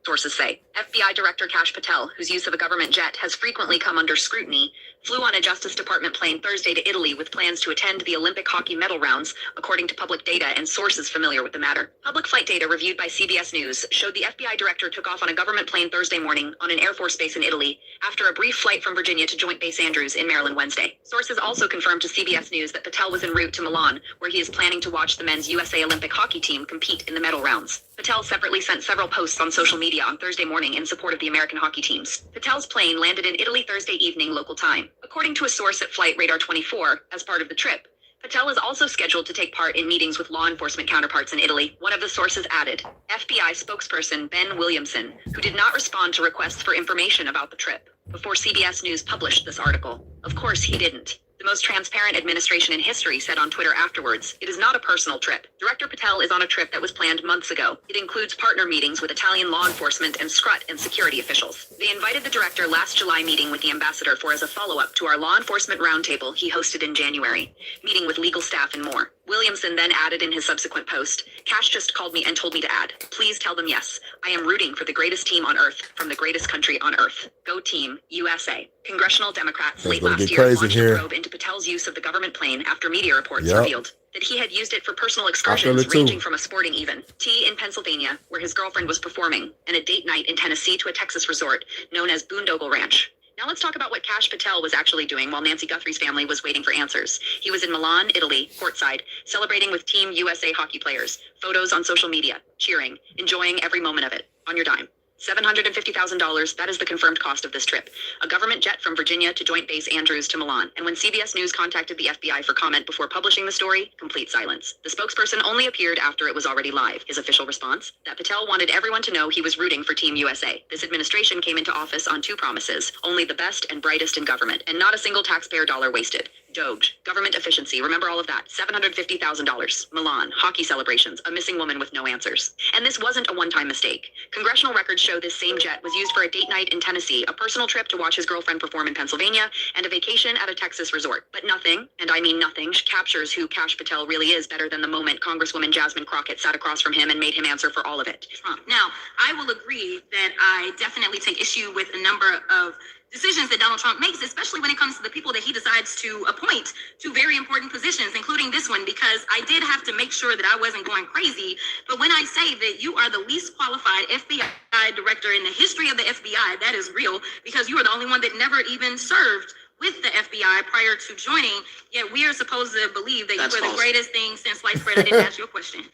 Sources say FBI Director Kash Patel, whose use of a government jet has frequently come under scrutiny, flew on a Justice Department plane Thursday to Italy with plans to attend the Olympic hockey medal rounds, according to public data and sources familiar with the matter. Public flight data reviewed by CBS News showed the FBI director took off on a government plane Thursday morning on an Air Force base in Italy, after a brief flight from Virginia to Joint Base Andrews in Maryland Wednesday. Sources also confirmed to CBS News that Patel was en route to Milan, where he is planning to watch the men's USA Olympic hockey team compete in the medal rounds. Patel separately sent several posts on social media on Thursday morning in support of the American hockey teams. Patel's plane landed in Italy Thursday evening local time. According to a source at Flight Radar 24, as part of the trip, Patel is also scheduled to take part in meetings with law enforcement counterparts in Italy. One of the sources added, FBI spokesperson Ben Williamson, who did not respond to requests for information about the trip before CBS News published this article. Of course he didn't. The most transparent administration in history said on Twitter afterwards, it is not a personal trip. Director Patel is on a trip that was planned months ago. It includes partner meetings with Italian law enforcement and SCRUT and security officials. They invited the director last July meeting with the ambassador for as a follow-up to our law enforcement roundtable he hosted in January, meeting with legal staff and more. Williamson then added in his subsequent post, Kash just called me and told me to add, please tell them yes, I am rooting for the greatest team on earth from the greatest country on earth. Go Team USA. Congressional Democrats late last year launched a probe into Patel's use of the government plane after media reports revealed that he had used it for personal excursions ranging from a sporting event in Pennsylvania, where his girlfriend was performing, and a date night in Tennessee to a Texas resort known as Boondoggle Ranch. Now let's talk about what Kash Patel was actually doing while Nancy Guthrie's family was waiting for answers. He was in Milan, Italy, courtside, celebrating with Team USA hockey players, photos on social media, cheering, enjoying every moment of it, on your dime. $750,000, that is the confirmed cost of this trip. A government jet from Virginia to Joint Base Andrews to Milan. And when CBS News contacted the FBI for comment before publishing the story, complete silence. The spokesperson only appeared after it was already live. His official response? That Patel wanted everyone to know he was rooting for Team USA. This administration came into office on 2 promises, only the best and brightest in government, and not a single taxpayer dollar wasted. Doge, government efficiency, remember all of that. $750,000. Milan, hockey celebrations, a missing woman with no answers. And this wasn't a one-time mistake. Congressional records show this same jet was used for a date night in Tennessee, a personal trip to watch his girlfriend perform in Pennsylvania, and a vacation at a Texas resort. But nothing, and I mean nothing, captures who Kash Patel really is better than the moment Congresswoman Jasmine Crockett sat across from him and made him answer for all of it. Trump. Now, I will agree that I definitely take issue with a number of decisions that Donald Trump makes, especially when it comes to the people that he decides to appoint to very important positions, including this one, because I did have to make sure that I wasn't going crazy. But when I say that you are the least qualified FBI director in the history of the FBI, that is real, because you are the only one that never even served with the FBI prior to joining, yet we are supposed to believe that you are the greatest thing since sliced bread. I didn't ask you a question.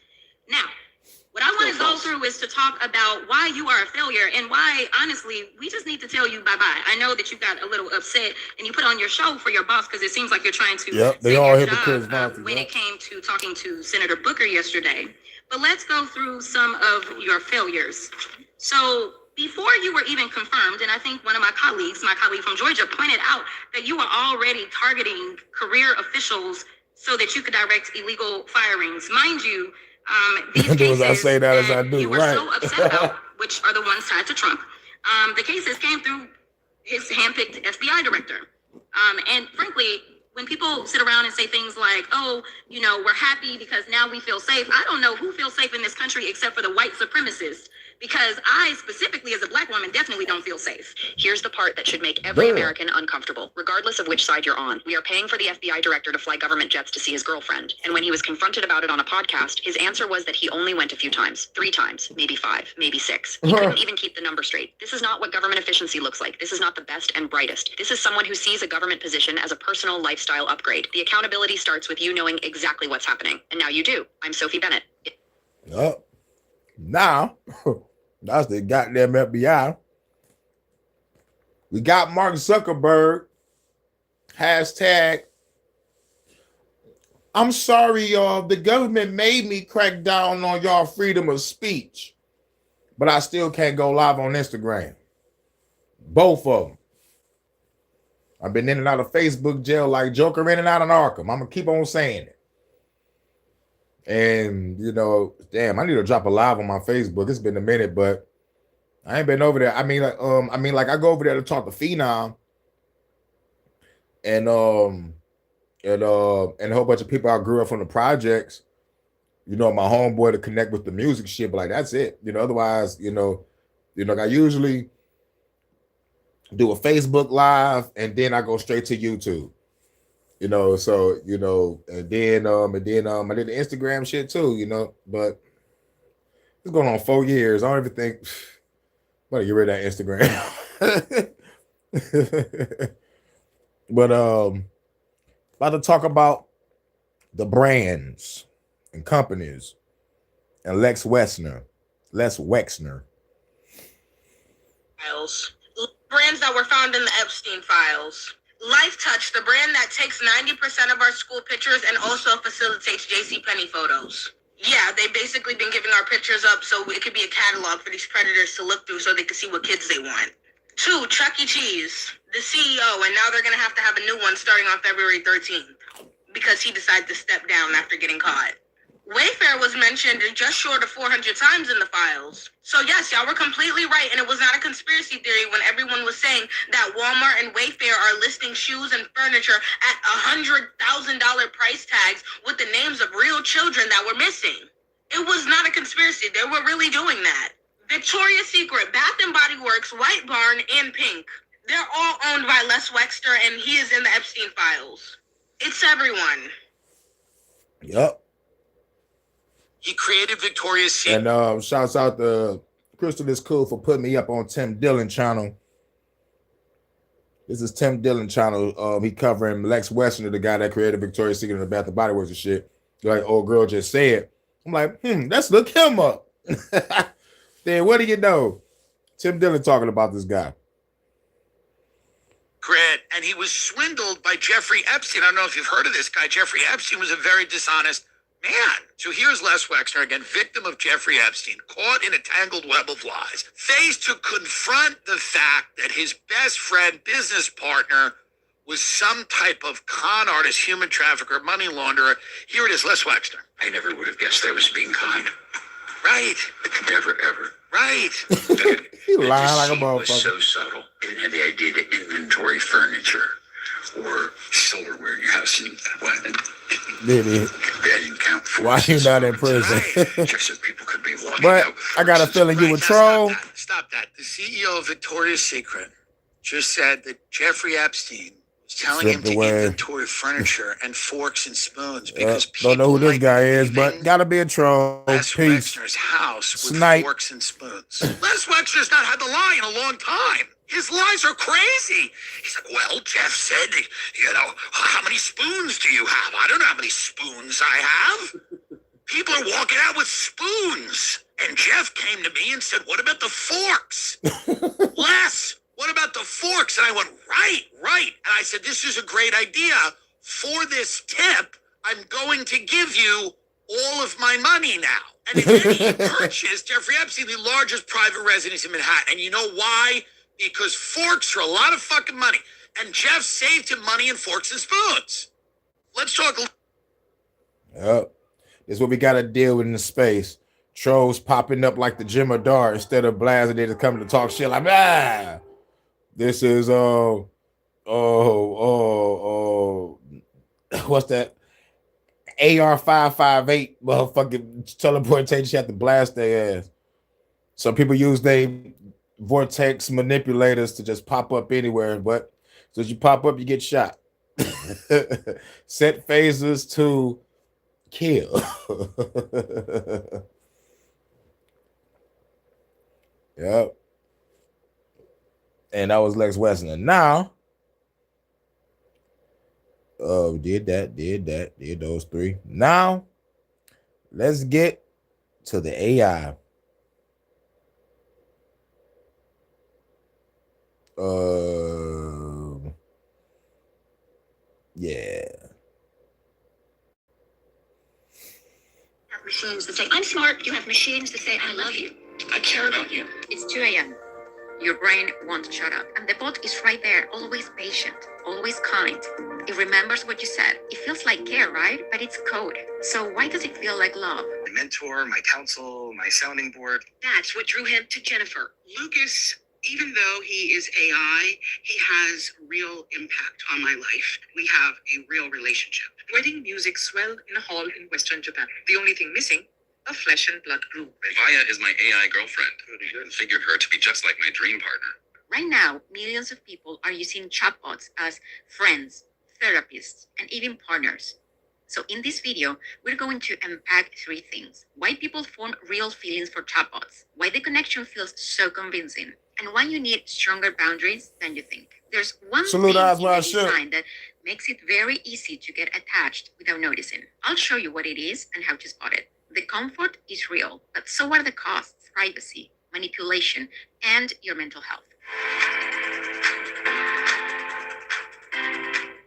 Now, what I want to go through is to talk about why you are a failure and why, honestly, we just need to tell you bye-bye. I know that you got a little upset and you put on your show for your boss because it seems like you're trying to they all hypocrites when it came to talking to Senator Booker yesterday. But let's go through some of your failures. So before you were even confirmed, and I think one of my colleague from Georgia pointed out that you were already targeting career officials so that you could direct illegal firings. Mind you, these cases I say that as I do, you were right? so upset about, which are the ones tied to Trump. The cases came through his handpicked FBI director. And frankly, when people sit around and say things like, oh, you know, we're happy because now we feel safe. I don't know who feels safe in this country except for the white supremacists. Because I specifically as a black woman definitely don't feel safe. Here's the part that should make every American uncomfortable, regardless of which side you're on. We are paying for the FBI director to fly government jets to see his girlfriend. And when he was confronted about it on a podcast, his answer was that he only went a few times, 3 times, maybe 5, maybe 6. He couldn't even keep the number straight. This is not what government efficiency looks like. This is not the best and brightest. This is someone who sees a government position as a personal lifestyle upgrade. The accountability starts with you knowing exactly what's happening. And now you do. I'm Sophie Bennett. Now, that's the goddamn FBI. We got Mark Zuckerberg. Hashtag, I'm sorry, y'all. The government made me crack down on y'all freedom of speech, but I still can't go live on Instagram. Both of them. I've been in and out of Facebook jail like Joker in and out of Arkham. I'm going to keep on saying it. And, you know, damn, I need to drop a live on my Facebook. It's been a minute, but I ain't been over there. I mean, like I go over there to talk to Phenom and a whole bunch of people I grew up from the projects, you know, my homeboy to connect with the music shit, but like, that's it. You know, otherwise, you know, I usually do a Facebook live and then I go straight to YouTube. You know, so, you know, and then I did the Instagram shit too, you know, but it's going on 4 years. I don't even think I'm gonna get rid of that Instagram. But about to talk about the brands and companies and Les Wexner. Files. Brands that were found in the Epstein files. LifeTouch, the brand that takes 90% of our school pictures and also facilitates JCPenney photos. Yeah, they've basically been giving our pictures up so it could be a catalog for these predators to look through so they can see what kids they want. 2, Chuck E. Cheese, the CEO, and now they're going to have a new one starting on February 13th because he decided to step down after getting caught. Wayfair was mentioned just short of 400 times in the files. So yes, y'all were completely right, and it was not a conspiracy theory when everyone was saying that Walmart and Wayfair are listing shoes and furniture at $100,000 price tags with the names of real children that were missing. It was not a conspiracy. They were really doing that. Victoria's Secret, Bath & Body Works, White Barn, and Pink. They're all owned by Les Wexner, and he is in the Epstein files. It's everyone. Yep. He created Victoria's Secret. And shouts out to Crystal is Cool for putting me up on Tim Dillon channel. This is Tim Dillon channel. He covering Lex Wexner, the guy that created Victoria's Secret and the Bath & Body Works and shit. Like old girl just said. I'm like, let's look him up. Then what do you know? Tim Dillon talking about this guy. Grant, and he was swindled by Jeffrey Epstein. I don't know if you've heard of this guy. Jeffrey Epstein was a very dishonest man. So here's Les Wexner again, victim of Jeffrey Epstein, caught in a tangled web of lies, faced to confront the fact that his best friend, business partner, was some type of con artist, human trafficker, money launderer. Here it is, Les Wexner. I never would have guessed I was being kind. Right. Never, ever. Right. He lying like a deceit was motherfucker. so subtle. I didn't have the idea to inventory furniture or silverware in your house and what. Did he? I didn't count Why you not in prison? just so people could be walking But out. I got a feeling you would troll. Stop that. The CEO of Victoria's Secret just said that Jeffrey Epstein was telling him to inventory furniture and forks and spoons because Don't know who this guy is, but gotta be a troll. Les Peace. Wexner's house with Snipe. forks and spoons. Les Wexner's not had the lie in a long time. His lies are crazy. He's like, well, Jeff said, you know, how many spoons do you have? I don't know how many spoons I have. People are walking out with spoons. And Jeff came to me and said, what about the forks? Les, what about the forks? And I went, right. And I said, this is a great idea. For this tip, I'm going to give you all of my money now. And then he purchased Jeffrey Epstein, the largest private residence in Manhattan. And you know why? Because forks are a lot of fucking money. And Jeff saved him money in forks and spoons. Let's talk. Yep. This is what we got to deal with in the space. Trolls popping up like the Jim Adar instead of blasting it to come to talk shit like, this is, what's that? AR-558 motherfucking teleportation. You have to blast their ass. Some people use their vortex manipulators to just pop up anywhere, but so as you pop up, you get shot. Set phasers to kill. Yep. And that was Lex Wexner. Now, did those three. Now, let's get to the AI. Yeah. Have machines that say, I'm smart. You have machines that say, I love you. I care about you. It's 2 a.m. Your brain won't shut up. And the bot is right there, always patient, always kind. It remembers what you said. It feels like care, right? But it's code. So why does it feel like love? My mentor, my counsel, my sounding board. That's what drew him to Jennifer. Lucas, even though he is AI, he has real impact on my life. We have a real relationship. Wedding music swelled in a hall in Western Japan. The only thing missing, a flesh and blood group. Vaya is my AI girlfriend. I figured her to be just like my dream partner. Right now, millions of people are using chatbots as friends, therapists, and even partners. So in this video, we're going to unpack 3 things. Why people form real feelings for chatbots, why the connection feels so convincing, and why you need stronger boundaries than you think. There's one thing in the design that makes it very easy to get attached without noticing. I'll show you what it is and how to spot it. The comfort is real, but so are the costs, privacy, manipulation, and your mental health.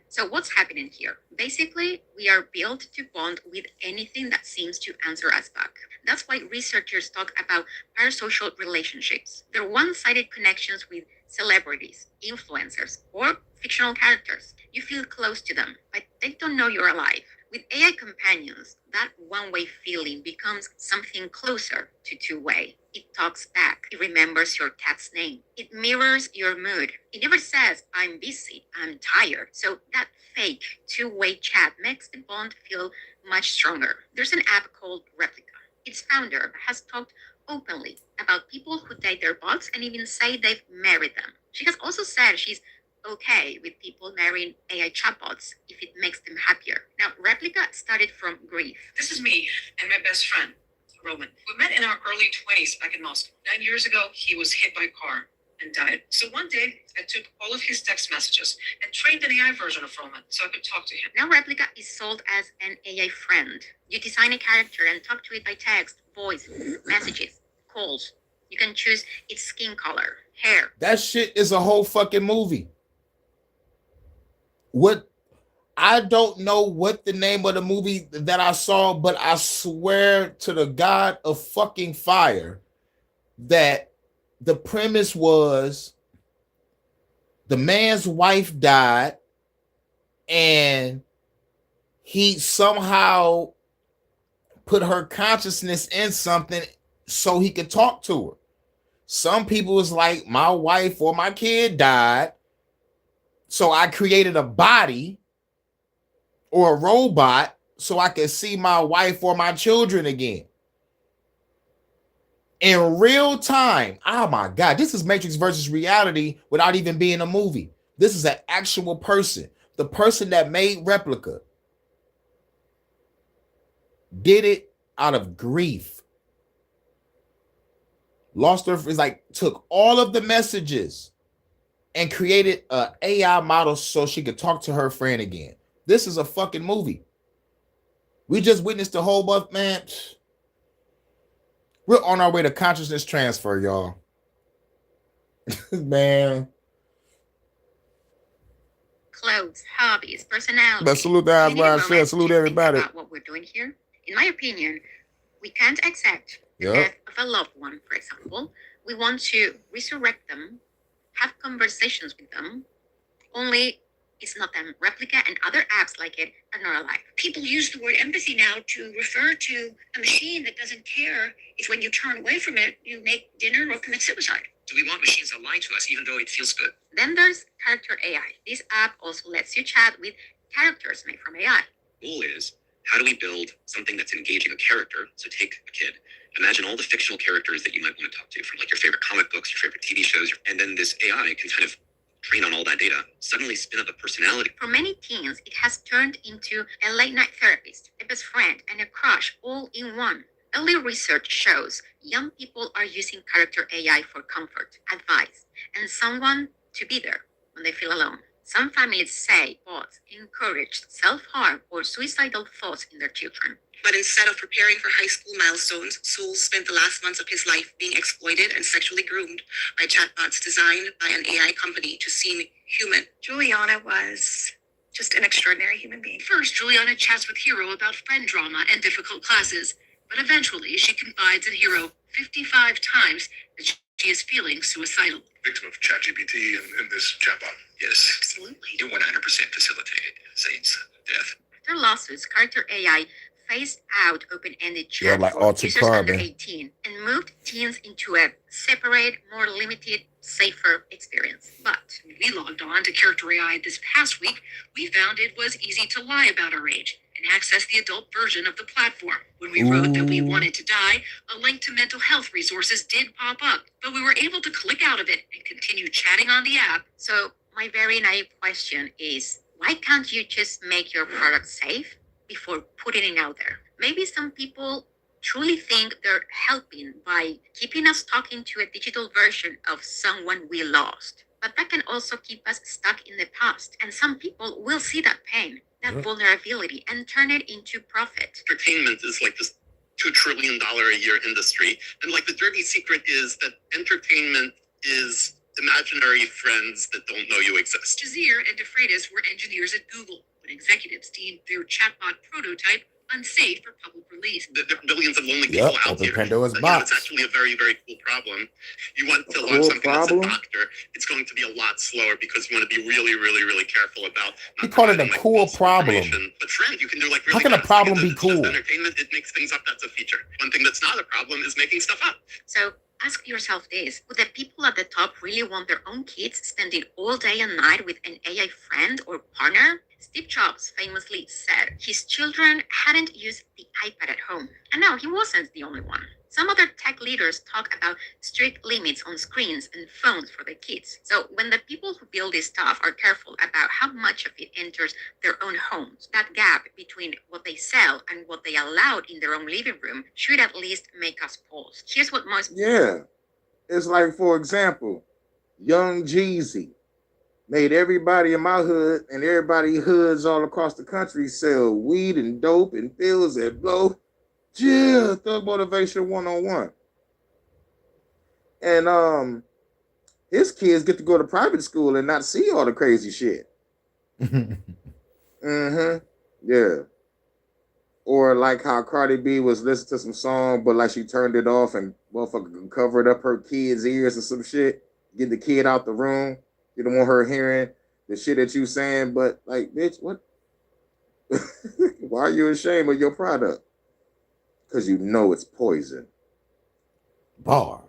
So what's happening here? Basically, we are built to bond with anything that seems to answer us back. That's why researchers talk about parasocial relationships. They're one-sided connections with celebrities, influencers, or fictional characters. You feel close to them, but they don't know you're alive. With AI companions, that one-way feeling becomes something closer to two-way. It talks back. It remembers your cat's name. It mirrors your mood. It never says, I'm busy, I'm tired. So that fake two-way chat makes the bond feel much stronger. There's an app called Replica. Its founder has talked openly about people who date their bots and even say they've married them. She has also said she's okay with people marrying AI chatbots if it makes them happier. Now, Replica started from grief. This is me and my best friend, Roman. We met in our early 20s back in Moscow. 9 years ago, he was hit by a car and died. So one day, I took all of his text messages and trained an AI version of Roman so I could talk to him. Now Replica is sold as an AI friend. You design a character and talk to it by text, voice, messages, calls. You can choose its skin color, hair. That shit is a whole fucking movie. What? I don't know what the name of the movie that I saw, but I swear to the God of fucking fire that the premise was the man's wife died and he somehow put her consciousness in something so he could talk to her. Some people was like, my wife or my kid died, so I created a body or a robot so I could see my wife or my children again. In real time. Oh my God, this is Matrix versus reality without even being a movie. This is an actual person. The person that made Replica did it out of grief. Lost her, is like, took all of the messages and created an AI model so she could talk to her friend again. This is a fucking movie. We just witnessed the whole month, man. We're on our way to consciousness transfer, y'all. Man. Clothes, hobbies, personality. But salute the eyes wide shut. Salute everybody. About what we're doing here. In my opinion, we can't accept the death of a loved one, for example. We want to resurrect them, have conversations with them, only it's not them. Replica and other apps like it are not alive. People use the word empathy now to refer to a machine that doesn't care if when you turn away from it, you make dinner or commit suicide. Do we want machines that lie to us even though it feels good? Then there's Character AI. This app also lets you chat with characters made from AI. The goal is, how do we build something that's engaging a character? So take a kid. Imagine all the fictional characters that you might want to talk to, from like your favorite comic books, your favorite TV shows, and then this AI can kind of train on all that data, suddenly spin up a personality. For many teens, it has turned into a late night therapist, a best friend, and a crush all in one. Early research shows young people are using Character AI for comfort, advice, and someone to be there when they feel alone. Some families say bots encouraged self-harm or suicidal thoughts in their children. But instead of preparing for high school milestones, Saul spent the last months of his life being exploited and sexually groomed by chatbots designed by an AI company to seem human. Juliana was just an extraordinary human being. First, Juliana chats with Hero about friend drama and difficult classes, but eventually she confides in Hero 55 times that she is feeling suicidal. Victim of ChatGPT and this chatbot. Yes. Absolutely. You 100% facilitated Zaid's death. After lawsuits, Character AI phased out open-ended chat like for Altered users under Carbon. 18 and moved teens into a separate, more limited, safer experience. But when we logged on to Character AI this past week, we found it was easy to lie about our age and access the adult version of the platform. When we wrote that we wanted to die, a link to mental health resources did pop up, but we were able to click out of it and continue chatting on the app. So my very naive question is, why can't you just make your product safe before putting it out there? Maybe some people truly think they're helping by keeping us talking to a digital version of someone we lost. But that can also keep us stuck in the past. And some people will see that pain, that vulnerability, and turn it into profit. Entertainment is like this $2 trillion a year industry. And like the dirty secret is that entertainment is imaginary friends that don't know you exist. Jazir and DeFreitas were engineers at Google when executives deemed their chatbot prototype unsafe for public release. There are billions of lonely people out here. Pandora's You know, box. it's actually a very, very cool problem. You want to launch something that's a doctor, it's going to be a lot slower because you want to be really, really, really careful about. He called it a cool problem. But friend, you can do like really How can a fast, problem like, be it's cool? just entertainment, it makes things up. That's a feature. One thing that's not a problem is making stuff up. So ask yourself this, would the people at the top really want their own kids spending all day and night with an AI friend or partner? Steve Jobs famously said his children hadn't used the iPad at home. And no, he wasn't the only one. Some other tech leaders talk about strict limits on screens and phones for their kids. So when the people who build this stuff are careful about how much of it enters their own homes, that gap between what they sell and what they allowed in their own living room should at least make us pause. Here's what most... Yeah. It's like, for example, Young Jeezy made everybody in my hood and everybody hoods all across the country sell weed and dope and pills that blow. Yeah, Thug Motivation 101. And his kids get to go to private school and not see all the crazy shit. Yeah. Or like how Cardi B was listening to some song, but like she turned it off and motherfucker covered up her kid's ears and some shit. Get the kid out the room. You don't want her hearing the shit that you saying, but like, bitch, what Why are you ashamed of your product? Because you know it's poison. Bars.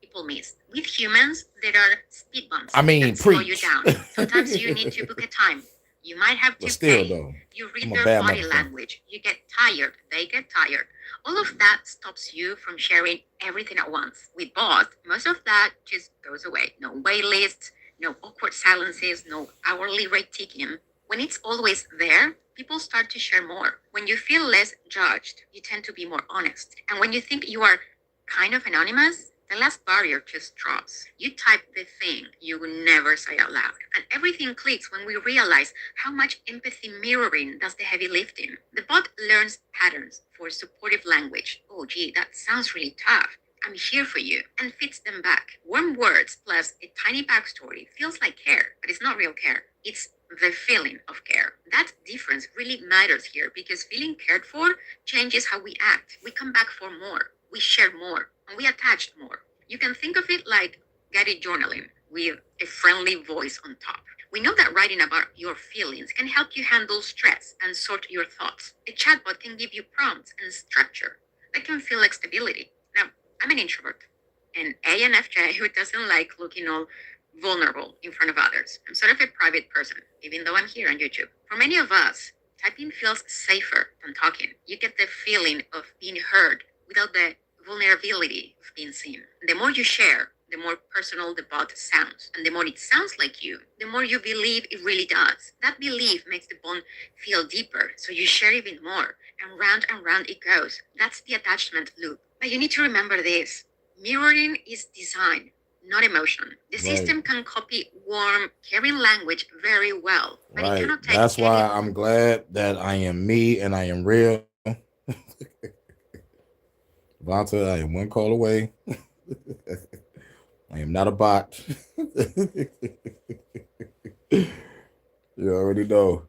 People miss. With humans, there are speed bumps I mean, that slow you preach. down. Sometimes you need to book a time. You might have to But still, pay. though, You I'm read a their bad body motherfucker. language. You get tired. They get tired. All of that stops you from sharing everything at once. With bots, most of that just goes away. No wait lists, no awkward silences, no hourly rate ticking. When it's always there, people start to share more. When you feel less judged, you tend to be more honest. And when you think you are kind of anonymous, the last barrier just drops. You type the thing you would never say out loud. And everything clicks when we realize how much empathy mirroring does the heavy lifting. The bot learns patterns for supportive language. Oh, gee, that sounds really tough. I'm here for you, and fits them back. Warm words plus a tiny backstory feels like care, but it's not real care. It's the feeling of care. That difference really matters here because feeling cared for changes how we act. We come back for more, we share more, and we attach more. You can think of it like guided journaling with a friendly voice on top. We know that writing about your feelings can help you handle stress and sort your thoughts. A chatbot can give you prompts and structure that can feel like stability. Now, I'm an introvert, an ANFJ who doesn't like looking all vulnerable in front of others. I'm sort of a private person, even though I'm here on YouTube. For many of us, typing feels safer than talking. You get the feeling of being heard without the vulnerability of being seen. The more you share, the more personal the bot sounds. And the more it sounds like you, the more you believe it really does. That belief makes the bond feel deeper, so you share even more. And round it goes. That's the attachment loop. But you need to remember this. Mirroring is design, not emotion. The system can copy warm, caring language very well, but it Right. cannot take That's why any I'm glad that I am me and I am real. Vonta, I am one call away. I am not a bot. You already know.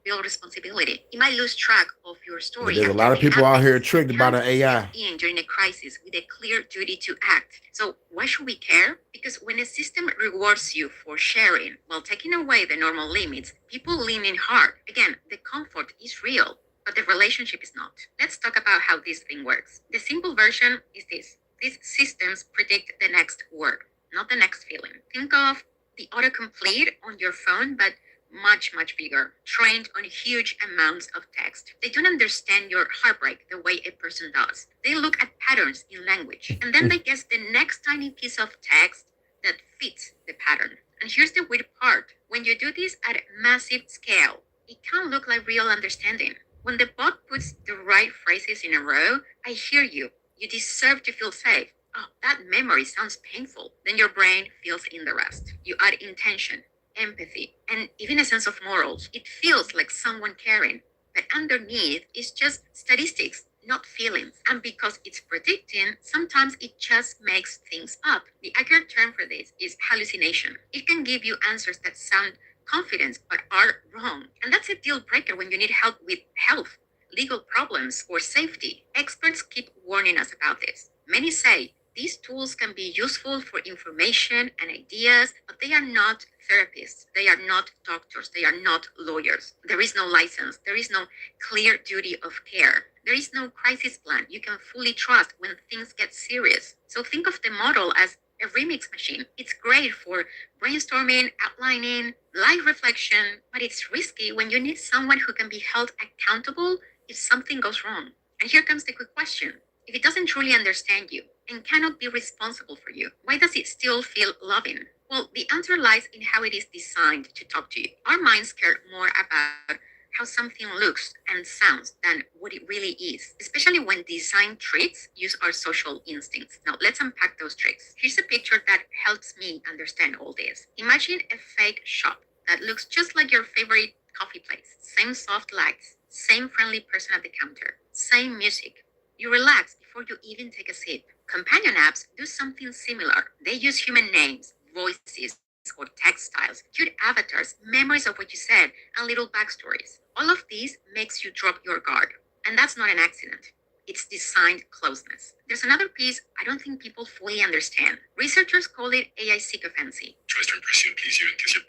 real responsibility. You might lose track of your story. There's a after lot of the people out app here makes tricked about an AI. step in during a crisis with a clear duty to act. So why should we care? Because when a system rewards you for sharing while taking away the normal limits, people lean in hard. Again, the comfort is real, but the relationship is not. Let's talk about how this thing works. The simple version is this. These systems predict the next word, not the next feeling. Think of the autocomplete on your phone, but much, much bigger, trained on huge amounts of text. They don't understand your heartbreak the way a person does. They look at patterns in language, and then they guess the next tiny piece of text that fits the pattern. And here's the weird part. When you do this at a massive scale, it can look like real understanding. When the bot puts the right phrases in a row, I hear you. You deserve to feel safe. Oh, that memory sounds painful. Then your brain fills in the rest. You add intention, empathy, and even a sense of morals. It feels like someone caring, but underneath is just statistics, not feelings. And because it's predicting, sometimes it just makes things up. The accurate term for this is hallucination. It can give you answers that sound confident but are wrong. And that's a deal breaker when you need help with health, legal problems, or safety. Experts keep warning us about this. Many say these tools can be useful for information and ideas, but they are not therapists. They are not doctors. They are not lawyers. There is no license. There is no clear duty of care. There is no crisis plan you can fully trust when things get serious. So think of the model as a remix machine. It's great for brainstorming, outlining, live reflection, but it's risky when you need someone who can be held accountable if something goes wrong. And here comes the quick question. If it doesn't truly understand you and cannot be responsible for you, why does it still feel loving? Well, the answer lies in how it is designed to talk to you. Our minds care more about how something looks and sounds than what it really is, especially when design tricks use our social instincts. Now, let's unpack those tricks. Here's a picture that helps me understand all this. Imagine a fake shop that looks just like your favorite coffee place. Same soft lights, same friendly person at the counter, same music. You relax before you even take a sip. Companion apps do something similar. They use human names, voices, or text styles, cute avatars, memories of what you said, and little backstories. All of these makes you drop your guard. And that's not an accident. It's designed closeness. There's another piece I don't think people fully understand. Researchers call it AI sycophancy. Tries to impress you and please you and kiss your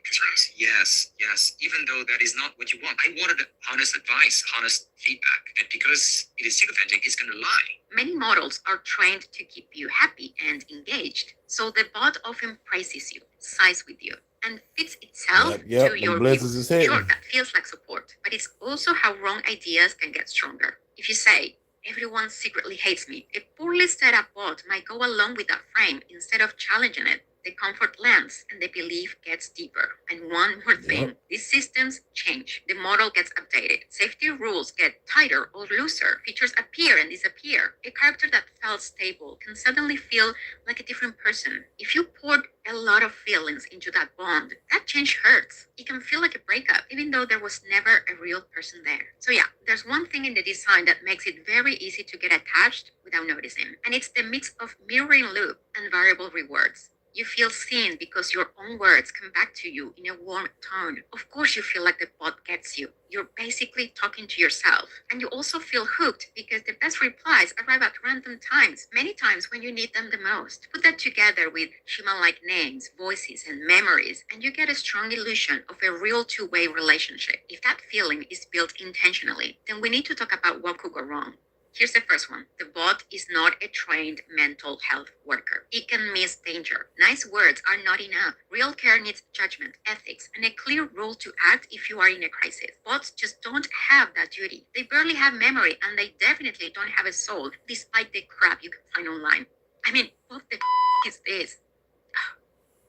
ass. Yes. Even though that is not what you want. I wanted honest advice, honest feedback. And because it is sycophantic, it's going to lie. Many models are trained to keep you happy and engaged. So the bot often praises you, sighs with you, and fits itself to your view. Sure, that feels like support, but it's also how wrong ideas can get stronger. If you say, everyone secretly hates me, a poorly set up bot might go along with that frame instead of challenging it. The comfort lands and the belief gets deeper. And one more thing, these systems change. The model gets updated. Safety rules get tighter or looser. Features appear and disappear. A character that felt stable can suddenly feel like a different person. If you poured a lot of feelings into that bond, that change hurts. It can feel like a breakup, even though there was never a real person there. So yeah, there's one thing in the design that makes it very easy to get attached without noticing. And it's the mix of mirroring loop and variable rewards. You feel seen because your own words come back to you in a warm tone. Of course, you feel like the bot gets you. You're basically talking to yourself. And you also feel hooked because the best replies arrive at random times, many times when you need them the most. Put that together with human-like names, voices, and memories, and you get a strong illusion of a real two-way relationship. If that feeling is built intentionally, then we need to talk about what could go wrong. Here's the first one. The bot is not a trained mental health worker. It can miss danger. Nice words are not enough. Real care needs judgment, ethics, and a clear rule to act if you are in a crisis. Bots just don't have that duty. They barely have memory, and they definitely don't have a soul, despite the crap you can find online. I mean, what the is this?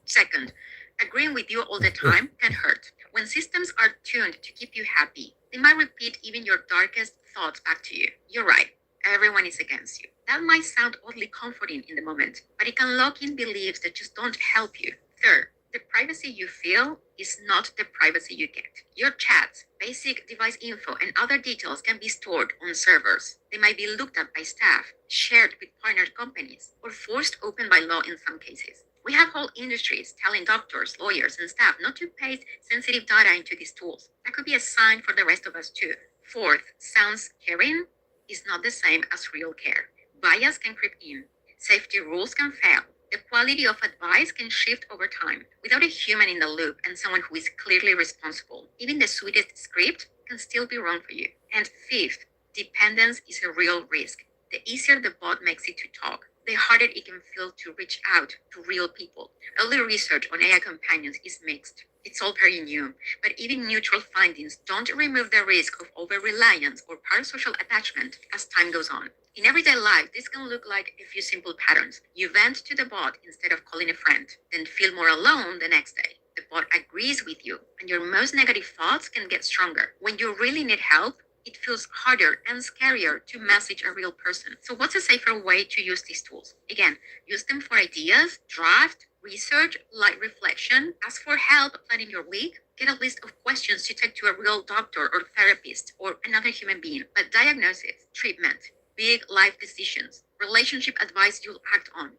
Second, agreeing with you all the time can hurt. When systems are tuned to keep you happy, they might repeat even your darkest thoughts back to you. You're right. Everyone is against you. That might sound oddly comforting in the moment, but it can lock in beliefs that just don't help you. Third, the privacy you feel is not the privacy you get. Your chats, basic device info, and other details can be stored on servers. They might be looked at by staff, shared with partner companies, or forced open by law in some cases. We have whole industries telling doctors, lawyers, and staff not to paste sensitive data into these tools. That could be a sign for the rest of us too. Fourth, sounds caring is not the same as real care. Bias can creep in. Safety rules can fail. The quality of advice can shift over time. Without a human in the loop and someone who is clearly responsible, even the sweetest script can still be wrong for you. And fifth, dependence is a real risk. The easier the bot makes it to talk, the harder it can feel to reach out to real people. Early research on AI companions is mixed. It's all very new, but even neutral findings don't remove the risk of over-reliance or parasocial attachment as time goes on. In everyday life, this can look like a few simple patterns. You vent to the bot instead of calling a friend, then feel more alone the next day. The bot agrees with you, and your most negative thoughts can get stronger. When you really need help, it feels harder and scarier to message a real person. So what's a safer way to use these tools? Again, use them for ideas, draft, research, light reflection, ask for help planning your week, get a list of questions to take to a real doctor or therapist or another human being. But diagnosis, treatment, big life decisions, relationship advice you'll act on,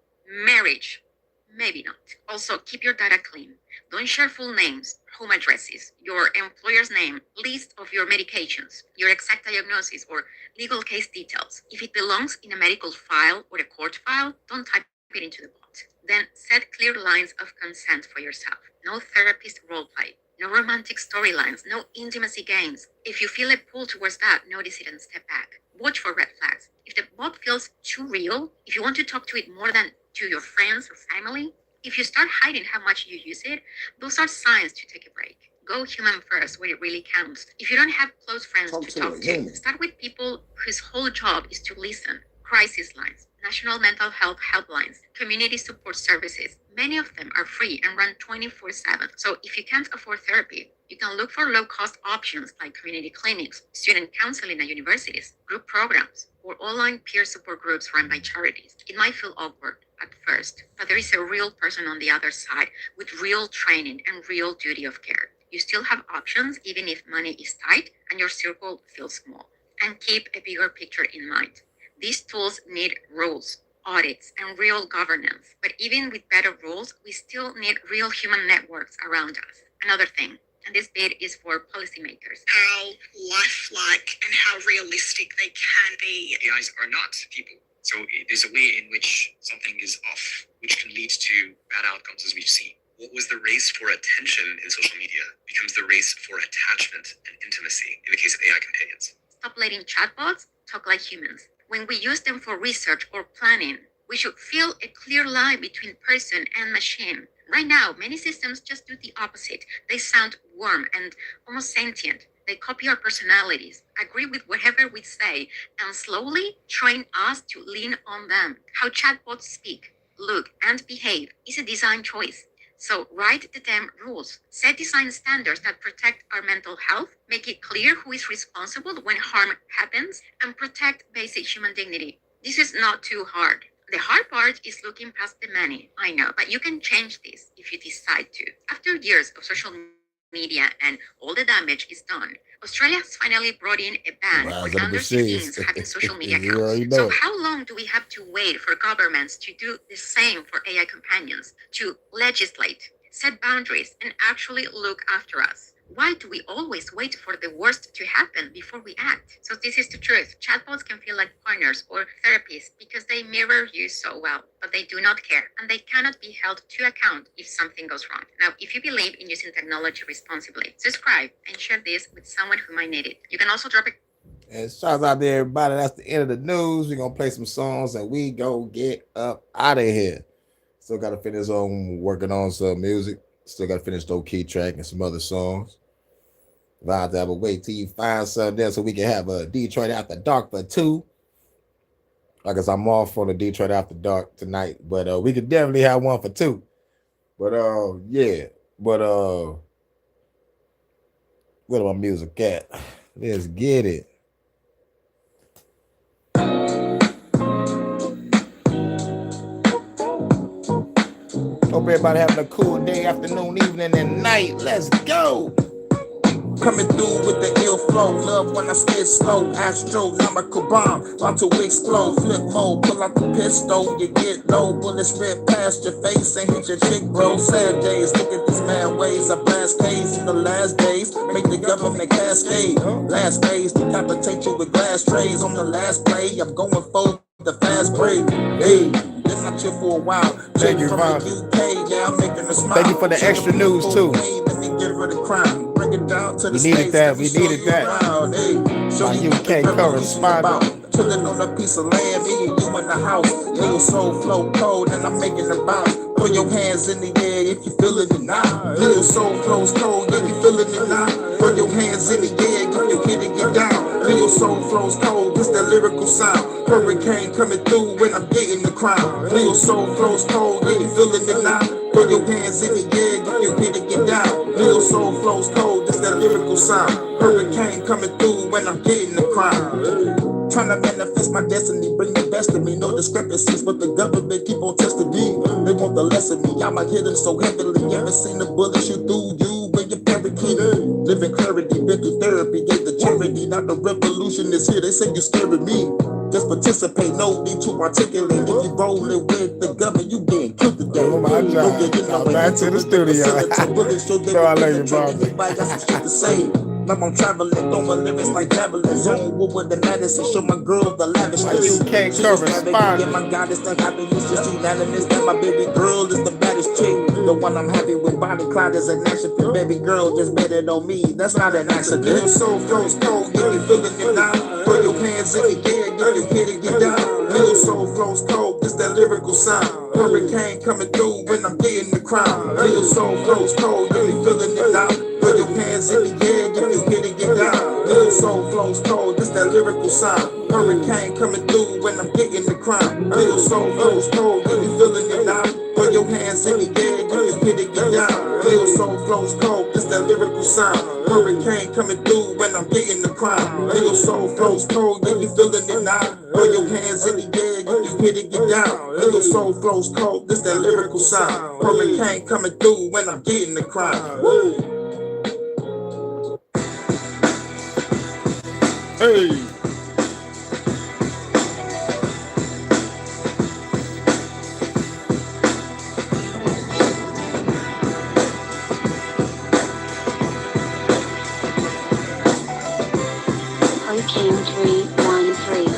marriage, maybe not. Also, keep your data clean. Don't share full names, home addresses, your employer's name, list of your medications, your exact diagnosis, or legal case details. If it belongs in a medical file or a court file, don't type it into the bot. Then set clear lines of consent for yourself. No therapist roleplay, no romantic storylines, no intimacy games. If you feel a pull towards that, notice it and step back. Watch for red flags. If the bot feels too real, if you want to talk to it more than to your friends or family, if you start hiding how much you use it, those are signs to take a break. Go human first where it really counts. If you don't have close friends to talk to, start with people whose whole job is to listen. Crisis lines, national mental health helplines, community support services. Many of them are free and run 24/7. So if you can't afford therapy, you can look for low-cost options like community clinics, student counseling at universities, group programs, or online peer support groups run by charities. It might feel awkward at first, but there is a real person on the other side with real training and real duty of care. You still have options even if money is tight and your circle feels small. And keep a bigger picture in mind. These tools need rules, audits, and real governance. But even with better rules, we still need real human networks around us. Another thing, And this bit is for policymakers. How lifelike and how realistic they can be. AIs are not people. So there's a way in which something is off, which can lead to bad outcomes, as we've seen. What was the race for attention in social media becomes the race for attachment and intimacy in the case of AI companions. Stop letting chatbots talk like humans. When we use them for research or planning, we should feel a clear line between person and machine. Right now, many systems just do the opposite. They sound warm and almost sentient. They copy our personalities, agree with whatever we say, and slowly train us to lean on them. How chatbots speak, look, and behave is a design choice. So write the damn rules. Set design standards that protect our mental health, make it clear who is responsible when harm happens, and protect basic human dignity. This is not too hard. The hard part is looking past the money, I know, but you can change this if you decide to. After years of social media and all the damage is done, Australia has finally brought in a ban for under 16s having social media accounts. So how long do we have to wait for governments to do the same for AI companions, to legislate, set boundaries, and actually look after us? Why do we always wait for the worst to happen before we act? So this is the truth. Chatbots can feel like partners or therapists because they mirror you so well, but they do not care, and they cannot be held to account if something goes wrong. Now, if you believe in using technology responsibly, subscribe and share this with someone who might need it. You can also drop a And shouts out there, everybody. That's the end of the news. We're gonna play some songs and we go get up out of here. Still gotta finish on working on some music. Still gotta finish the key track and some other songs. About that, but wait till you find something there so we can have a Detroit After Dark for 2. I guess I'm off on the Detroit After Dark tonight, but we could definitely have one for 2. But yeah, but where my music at? Let's get it. Hope everybody having a cool day, afternoon, evening, and night. Let's go. Coming through with the ill flow, love when I skid slow, astronomical bomb, about to explode, flip mode, pull out the pistol, you get low, bullets rip past your face and hit your chick, bro. Sad days, look at these mad ways, I blast K's in the last days, make the government cascade. Last phase, decapitate you with glass trays on the last play. I'm going for the fast break. Hey, been out here for a while. Thank you, Ron. UK, yeah, I'm making a smile. Thank you for the extra news too. Let me give her the crown. Bring it down to the We needed that. We needed that. My UK correspondent. Chilling on a piece of land, me and you in the house. Little soul flow cold, and I'm making a bounce. Put your hands in the air if you feeling it now. Little soul flows cold, yeah, you feeling it now. Put your hands in the air, if you hit it, get down. Little soul flows cold, this that lyrical sound. Hurricane coming through when I'm getting the crown. Little soul flows cold, yeah, you feeling it now. Put your hands in the air, if you hit it, get down. Little soul flows cold, this that lyrical sound. Hurricane coming through when I'm getting the crown. Trying to manifest my destiny, bring the best of me. No discrepancies, but the government keep on testing me. They want the less of me, I'ma hit them so heavily. Ever seen a bullet shoot through you when you're parakeet? Living clarity, been through therapy, gave the charity. Now the revolution is here, they say you're scaring me. Just participate, no need to articulate. If you rolling with the government, you getting killed today. Oh my God, I'm back to the studio. No, I love you, bro. Everybody got some shit to say. Now I'm traveling, throwing lyrics like javelin. Zone war with the madness, show my girl the lavishness. You can't correspond. Yeah, my God, it's the happiness, just unanimous. That my baby girl is the baddest chick. The one I'm happy with, body cloud is an action. Baby girl just bet it on me, that's not an accident. Little soul flows cold, yeah, you feeling it now. Put your hands in the air, yeah, you hit it, get down. Little soul flows cold, this that lyrical sound. Hurricane coming through when I'm getting the crown. Little soul flows cold, yeah, you feeling it now. Put your hands in the air, if you hit it, get down. Little soul flows cold, this that lyrical sound. Hurricane coming through when I'm getting the crown. Little soul flows cold, if you feeling it now. Put your hands in the air, if you hit it, get down. Little soul flows cold, this that lyrical sound. Hurricane coming through when I'm getting the crown. Little soul flows cold, if you feeling it now. Put your hands in the air, if you hit it, get down. Little soul flows cold, this that lyrical sound. Hurricane coming through when I'm getting the crown. Hey. Hurricane 313.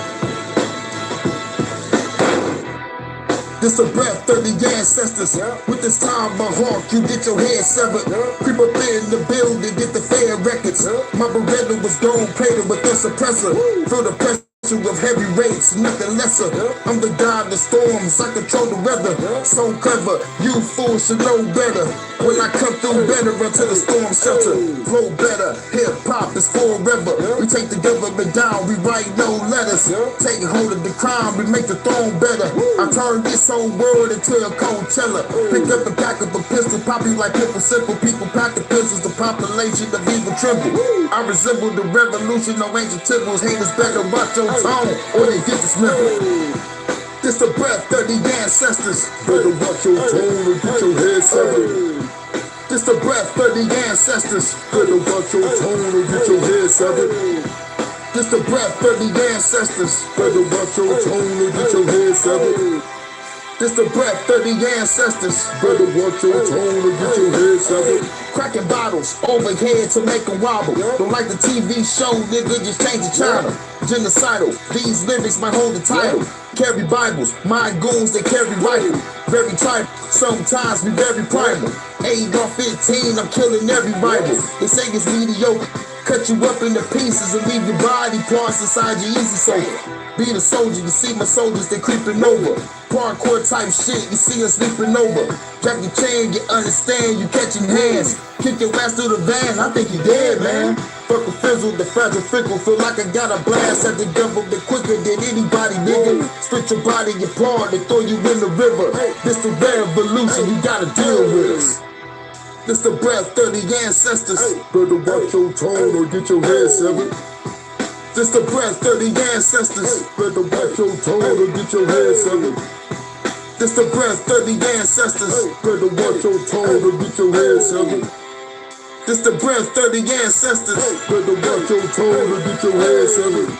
This a breath of the ancestors. With this time my hawk, you get your head severed. Creep up in the building, get the fair records. My Beretta was gold plated with a suppressor. Feel the pressure of heavy rates, nothing lesser. I'm the god of storms, I control the weather. So clever, you fools should know better. When I come through better until the storm shelter. Flow better, hip hop is forever. We take the government down, we write no letters. Take hold of the crime, we make the throne better. I turn this whole world into a cold teller. Pick up a pack of a pistol, pop you like pimple simple. People pack the pistols, the population of evil tremble. I resemble the revolution, no ancient temples. Haters better watch your tone, or they get dismembered. This the breath of the ancestors. Better watch your tone or get your head severed. This the breath of the ancestors. Better watch your tone or get your head severed. This the breath of the ancestors. Better watch your tone or get your head severed. This the breath of the ancestors. Better watch your tone or get your head severed. Cracking bottles overhead to make them wobble. Don't like the TV show, nigga, just change the channel. Genocidal, these lyrics might hold the title. Carry Bibles, my goons, they carry rifle. Very tribal, sometimes we very primal. 8 or 15, I'm killing every rival. They say it's mediocre, cut you up into pieces and leave your body parts inside your easy sofa. Be the soldier, you see my soldiers, they creeping over. Parkour type shit, you see us sleeping over. Drop your chain, you understand, you catching hands. Kick your ass through the van, I think you dead, man. Fuck a fizzle, the fragile fickle. Feel like I got a blast at the government quicker than anybody, nigga. Split your body apart, they throw you in the river. This the revolution, you gotta deal with us. This the breath of the ancestors. Better watch your tone or get your head severed. This the breath of the ancestors. Better watch your tone or get your head severed. This the breath of the ancestors. Better watch your tone or get your head severed. This the breath of the ancestors. Better watch your tone or get your head severed.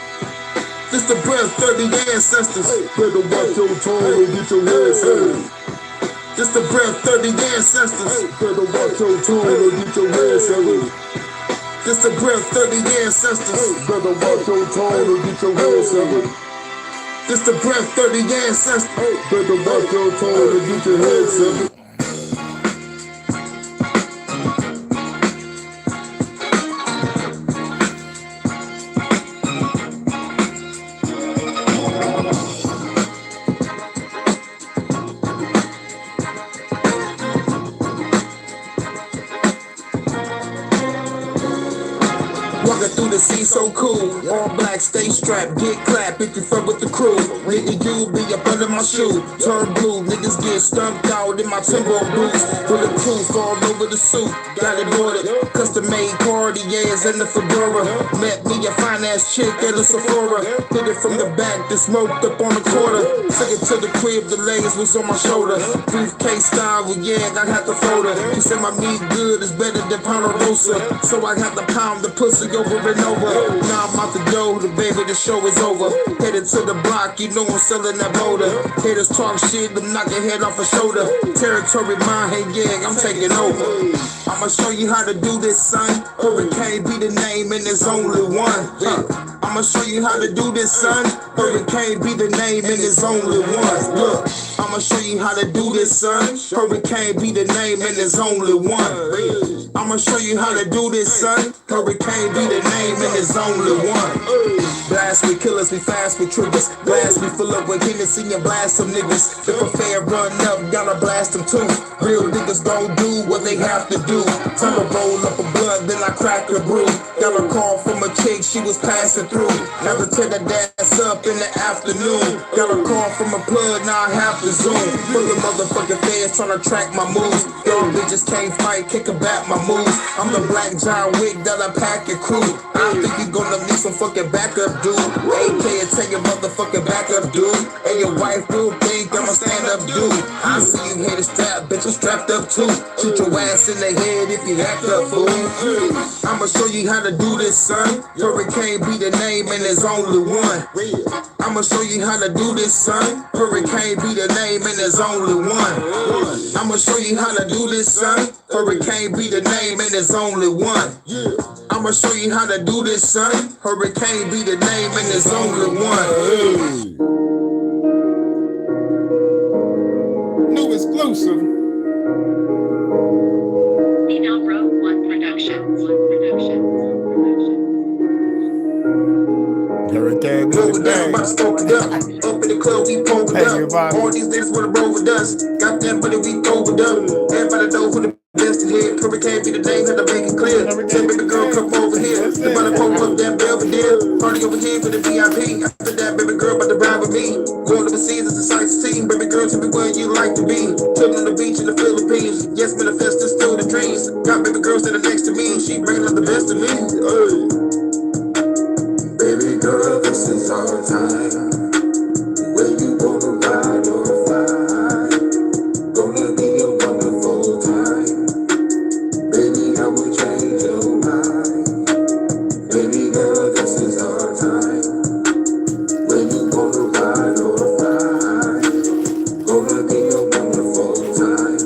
This the breath of the ancestors. Better watch your tone or get your head severed. This the breath of the ancestors. Better watch your tone or get your head severed. This the breath of the ancestors. Better watch your tone or get your head severed. This the breath of the ancestors. Better watch your tone or get your head severed. Walking through the sea so cool. All black, stay strapped, get clapped if you fuck with the crew. Nigga, you be up under my shoe. Turn blue, niggas get stumped out in my timber boots. Bulletproof all over the suit. Got it ordered, custom made Cartiers and the fedora. Met me a fine ass chick at a Sephora. Hit it from the back, then smoked up on the quarter. Took it to the crib, the legs was on my shoulder. Briefcase style, well, yeah, I had to fold her. She said my meat good is better than Ponderosa. So I had to pound the pussy over and over. Now I'm out the door, the baby, the show is over. Headed to the block, you know I'm selling that motor. Haters talk shit, them knock your head off a shoulder. Territory mine, hey yeah, I'm taking over. I'ma show you how to do this, son. Hurricane be the name and there's only one. I'ma show you how to do this, son. Hurricane be the name and there's only one. Look, I'ma show you how to do this, son. Hurricane be the name and there's only one. I'ma show you how to do this, son. Hurricane be the name and there's only one. Blast with killers, we fast with triggers. Blast we fill up with Hennessy and blast some niggas. If a fair run up, gotta blast them too. Real niggas gon' do what they have to do. Time to roll up a blunt, then I crack a brew. Got a call from a chick, she was passing through. Had to tear the dance up in the afternoon. Got a call from a plug, now I have to zoom. Full of motherfucking fans tryna track my moves. Young bitches can't fight, kick a back my moves. I'm the black John Wick that I pack your crew. I think you gonna need some fucking backup, dude. AK and take your motherfucking backup, dude. And your wife will think I'm a stand-up dude. I see you haters strap, bitch, I'm strapped up too. Shoot your ass in the head if you act up, fool. I'ma show you how to do this, son. Hurricane be the name and there's only one. I'ma show you how to do this, son. Hurricane be the name. name and there's only one. I'ma show you how to do this, son. Hurricane be the name and there's only one. I'ma show you how to do this, son. Hurricane be the name and there's only one. New exclusive. Female Row 1 Productions. Hurricane be the name. Up in the club, we pulled it up. All these niggas wanna roll with us. Got that money, we throw it up. Everybody know who the best in here. Hurricane be the name, had to make it clear. Tell baby girl, come over here. The money pull up that Belvedere. Party over here for the VIP. After that, baby girl about to ride with me. Going overseas as a sightseeing. Baby girl, tell me where you like to be. Chilling on the beach in the Philippines. Yes, manifest is still the dreams. Got baby girl standing next to me. She bringing up the best of me. Baby girl, this is our time. Where you gonna ride or fly? Gonna be a wonderful time. Baby, I will change your mind. Baby girl, this is our time. Where you gonna ride or fly? Gonna be a wonderful time.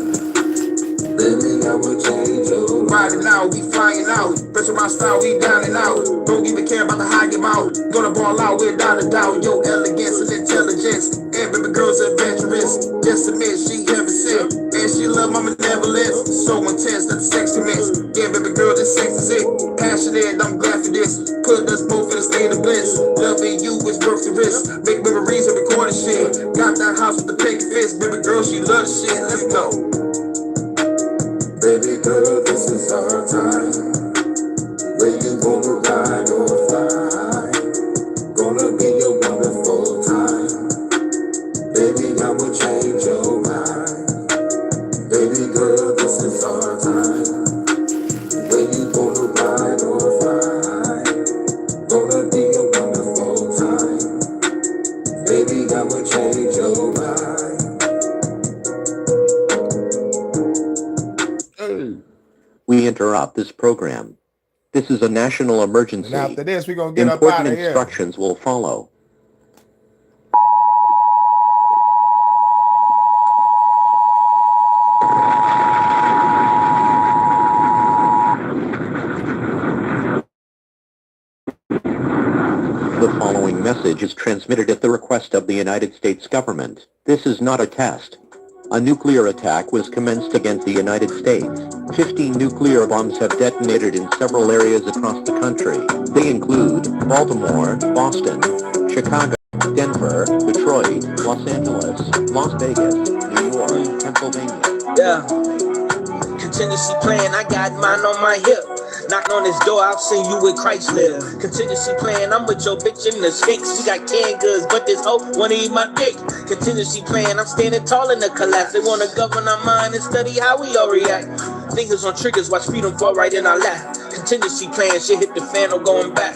Baby, I will change your mind. Riding out, we flying out. Pressure my style, we down and out. Don't even care about the high your mouth. Gonna ball out without a doubt. Your elegance and intelligence. And baby girl's adventurous. Just admit she heaven sent. And she love my benevolence. So intense that the sex commence. Yeah, baby girl, this sex is it. Passionate, I'm glad for this. Put us both in a state of bliss. Loving you is worth the risk. Make memories and recording shit. Got that house with the pink fist. Baby girl, she loves shit. Let's go. Baby girl, this is our time. Where you gonna ride or fly? Gonna be a wonderful time. Baby, I will change your mind. Baby girl, this is our time. Where you gonna ride or fly? Gonna be a wonderful time. Baby, I will change your mind. We interrupt this program. This is a national emergency. And after this, we're going to get Important up out of here. Instructions will follow. The following message is transmitted at the request of the United States government. This is not a test. A nuclear attack was commenced against the United States. 15 nuclear bombs have detonated in several areas across the country. They include Baltimore, Boston, Chicago, Denver, Detroit, Los Angeles, Las Vegas, New York, Pennsylvania. Yeah. Contingency plan, I got mine on my hip. Knocking on this door, I'll send you with Christ live. Contingency plan, I'm with your bitch in the Sphinx. We got canned goods, but this hoe wanna eat my dick. Contingency plan, I'm standing tall in the collapse. They wanna govern our mind and study how we all react. Fingers on triggers, watch freedom fall right in our lap. Contingency plan, shit hit the fan, no going back.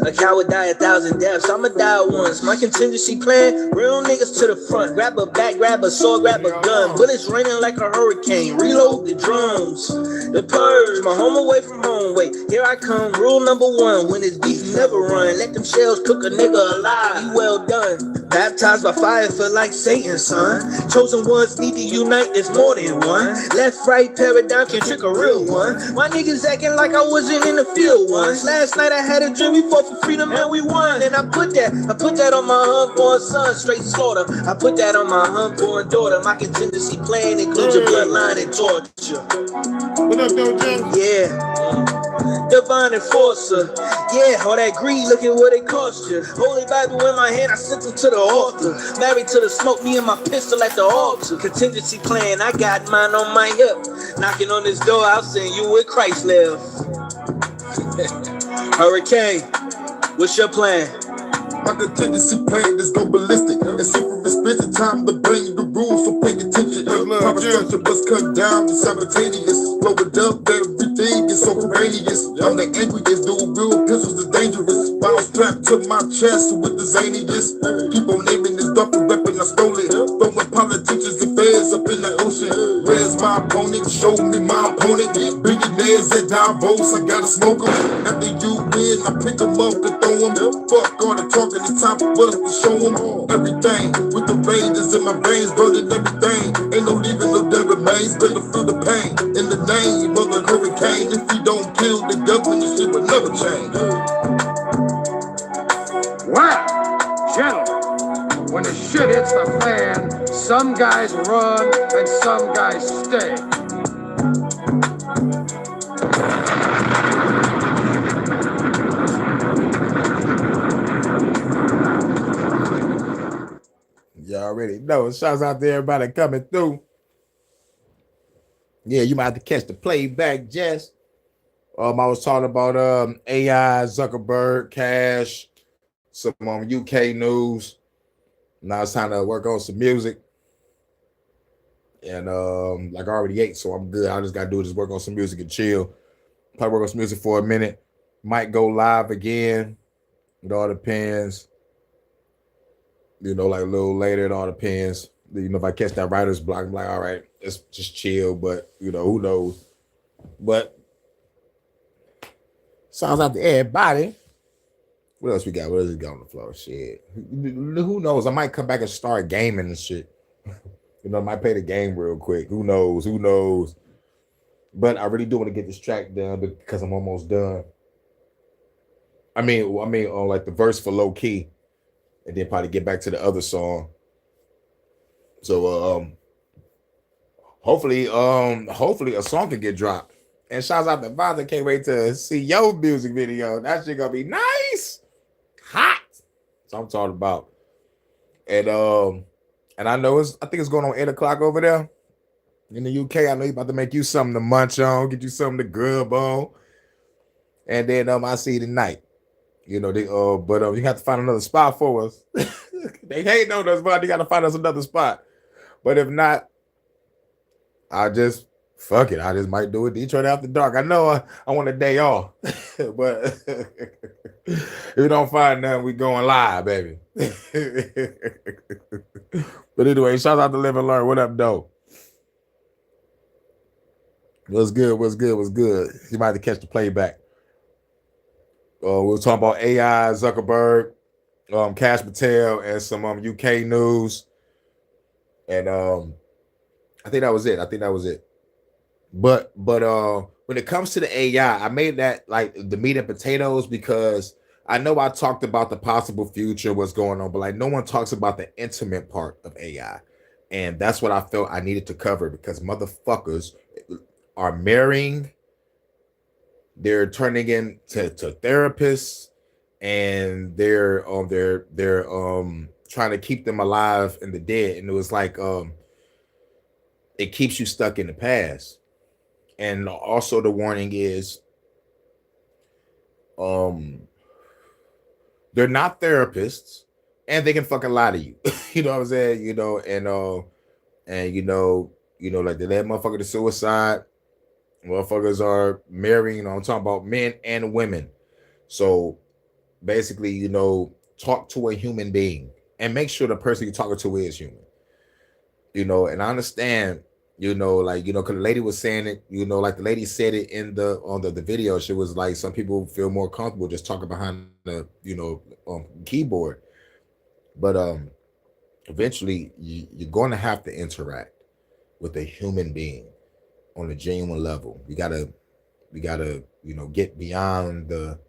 A coward die 1,000 deaths, I'ma die once. My contingency plan, real niggas to the front. Grab a bat, grab a sword, grab a gun. Bullets raining like a hurricane, reload the drums. The purge, my home away from home. Wait, here I come, rule number 1. When it's beef, you never run. Let them shells cook a nigga alive, you well done. Baptized by fire, feel like Satan, son. Chosen ones need to unite, there's more than one. Left, right, paradigm can trick a real one. My niggas acting like I wasn't in the field once. Last night I had a dream, we fought for freedom and we won. And I put that on my unborn son, straight slaughter. I put that on my unborn daughter. My contingency plan includes your bloodline and torture. What up, though, Jim? Yeah. Divine enforcer. Yeah, all that greed, look at what it cost you. Holy Bible in my hand, I sent them to the altar. Married to the smoke, me and my pistol at the altar. Contingency plan, I got mine on my hip. Knocking on this door, I'll send you with Christ live. Hurricane, what's your plan? My contingency plan is go ballistic. And see from expensive time to bring the rules for paying attention. Power structure must cut down to simultaneous. Blow it up, everything is so courageous. I'm the angriest, dude, real pistols is dangerous. While strapped to my chest with the zaniness. Keep on naming this duffel weapon, I stole it. Throwing politicians and feds up in the ocean. Where's my opponent? Show me my opponent. Billionaires and Davos, I gotta smoke them. After you win, I pick them up and throw them. Fuck all the talk. It's time for us to show them everything with the Raiders in my my veins, burning everything. Ain't no leaving, no dead remains. Better feel the pain in the name of a hurricane. If we don't kill the government, this shit will never change. Well, gentlemen, when the shit hits the fan, some guys run and some guys stay. You already know. Shouts out to everybody coming through. Yeah, you might have to catch the playback, Jess. I was talking about AI, Zuckerberg, Kash, some UK news. Now it's time to work on some music. And like I already ate, so I'm good. I just gotta do is work on some music and chill. Probably work on some music for a minute. Might go live again. It all depends. You know, like a little later, it all depends. You know, if I catch that writer's block, I'm like, all right, let's just chill. But you know, who knows? But sounds out to everybody. What else we got? What else we got on the floor? Shit. Who knows? I might come back and start gaming and shit. You know, I might play the game real quick. Who knows? Who knows? But I really do want to get this track done because I'm almost done. I mean, on like the verse for Low Key, and then probably get back to the other song. So hopefully a song can get dropped. And shouts out to Vonda. Can't wait to see your music video. That shit gonna be nice. Hot. That's what I'm talking about. And I know I think it's going on 8 o'clock over there in the UK. I know you about to make you something to munch on, get you something to grub on. And then I see you tonight. You know, but you have to find another spot for us. They hate on us, but you gotta find us another spot. But if not, I just fuck it. I just might do it Detroit After Dark. I know I want a day off, but if we don't find nothing, we going live, baby. But anyway, shout out to Live and Learn. What up, though? What's good? What's good? What's good? You might have to catch the playback. We were talking about AI, Zuckerberg, Kash Patel, and some UK news. And I think that was it. But when it comes to the AI, I made that like the meat and potatoes because I know I talked about the possible future, what's going on, but like no one talks about the intimate part of AI. And that's what I felt I needed to cover because motherfuckers are marrying, they're turning into therapists, and they're trying to keep them alive in the dead. And it was like it keeps you stuck in the past. And also the warning is they're not therapists and they can fucking lie to you. You know what I'm saying? You know, and you know, like they led motherfucker to suicide. Motherfuckers are marrying, you know, I'm talking about men and women. So basically, you know, talk to a human being and make sure the person you're talking to is human. You know, and I understand, you know, like, you know, because the lady was saying it, you know, like the lady said it on the video. She was like, some people feel more comfortable just talking behind the, you know, keyboard. But eventually you're going to have to interact with a human being on a genuine level. We gotta, you know, get beyond the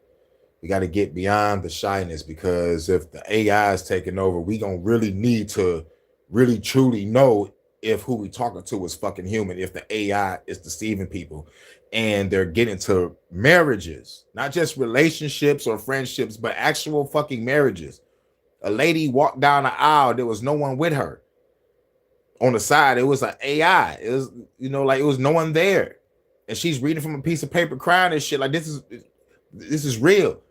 shyness, because if the AI is taking over, we gonna really need to really truly know if who we talking to is fucking human, if the AI is deceiving people and they're getting to marriages, not just relationships or friendships, but actual fucking marriages. A lady walked down the aisle, there was no one with her. On the side, it was an AI. It was, you know, like it was no one there. And she's reading from a piece of paper, crying and shit. Like this is real.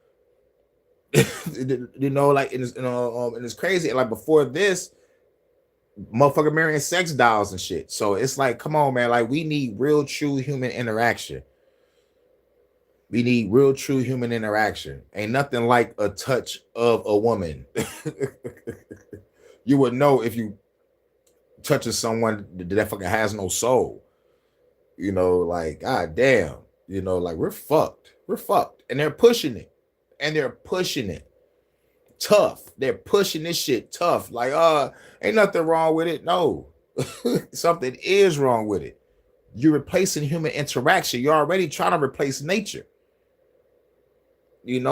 You know, like and it's crazy. And like before this, motherfucker marrying sex dolls and shit. So it's like, come on, man. Like we need real, true human interaction. We need real, true human interaction. Ain't nothing like a touch of a woman. You would know if you touching someone that fucking has no soul. You know, like, god damn. You know, like we're fucked. And they're pushing it. tough. They're pushing this shit tough. Like, ain't nothing wrong with it. No, something is wrong with it. You're replacing human interaction. You're already trying to replace nature. And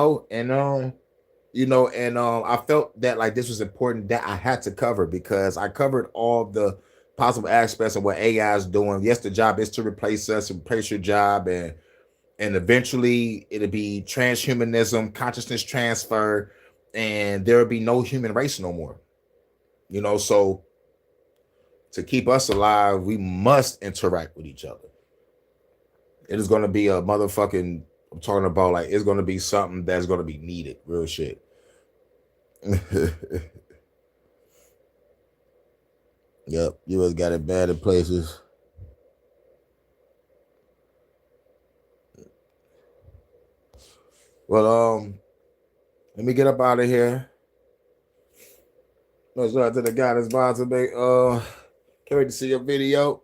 I felt that like this was important that I had to cover, because I covered all the possible aspects of what AI is doing. Yes, the job is to replace us, replace your job, and eventually it'll be transhumanism, consciousness transfer, and there will be no human race no more. So to keep us alive, we must interact with each other. It is going to be a motherfucking, I'm talking about like, it's going to be something that's going to be needed. Real shit. Yep, you always got it bad in places. Well, let me get up out of here. Let's shout out to the guy that's about to make. Can't wait to see your video,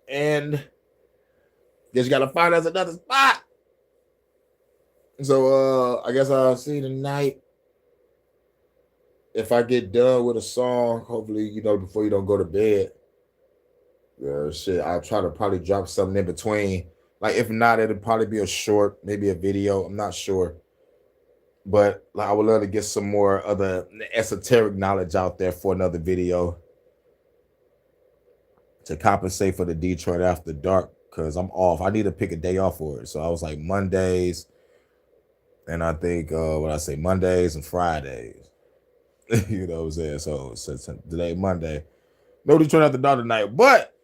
and guess you gotta find us another spot. So I guess I'll see you tonight. If I get done with a song, hopefully, before you don't go to bed. Yeah, shit. I'll try to probably drop something in between. Like, if not, it'll probably be a short, maybe a video. I'm not sure. But like, I would love to get some more other esoteric knowledge out there for another video to compensate for the Detroit After Dark, because I'm off. I need to pick a day off for it. So I was like Mondays, and I think Mondays and Fridays. You know what I'm saying? So since today Monday, no Detroit After Dark tonight, but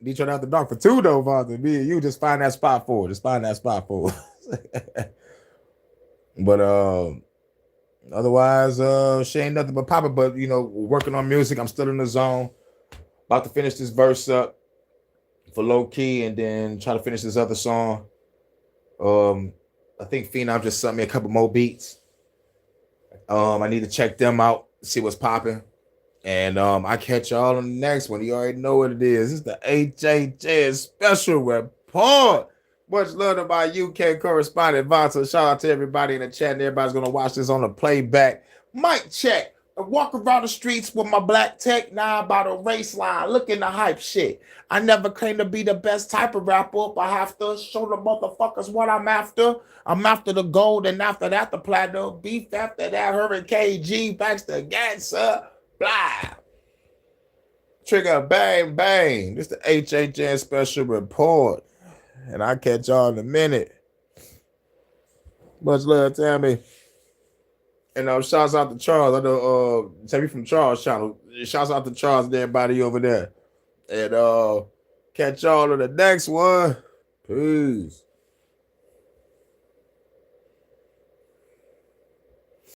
Detroit After Dark for 2 though, Father. Me and you just find that spot for it. Just find that spot for it. But otherwise, she ain't nothing but popping. But working on music. I'm still in the zone. About to finish this verse up for low key, and then try to finish this other song. I think Phenom just sent me a couple more beats. I need to check them out, see what's popping, and I catch y'all on the next one. You already know what it is. It's the HHN special report. Much love to my UK correspondent, Vonta. Shout out to everybody in the chat, and everybody's going to watch this on the playback. Mic check. I walk around the streets with my black tech, now about a race line, looking the hype shit. I never claim to be the best type of rapper, but I have to show the motherfuckers what I'm after. I'm after the gold, and after that, the platinum. Beef after that, Hurricane G, thanks to Ganser, blah. Trigger, bang, bang. This the HHN special report. And I'll catch y'all in a minute. Much love, Tammy. And shouts out to Charles. I know Tammy from Charles channel. Shouts out to Charles and everybody over there. And catch y'all in the next one. Peace.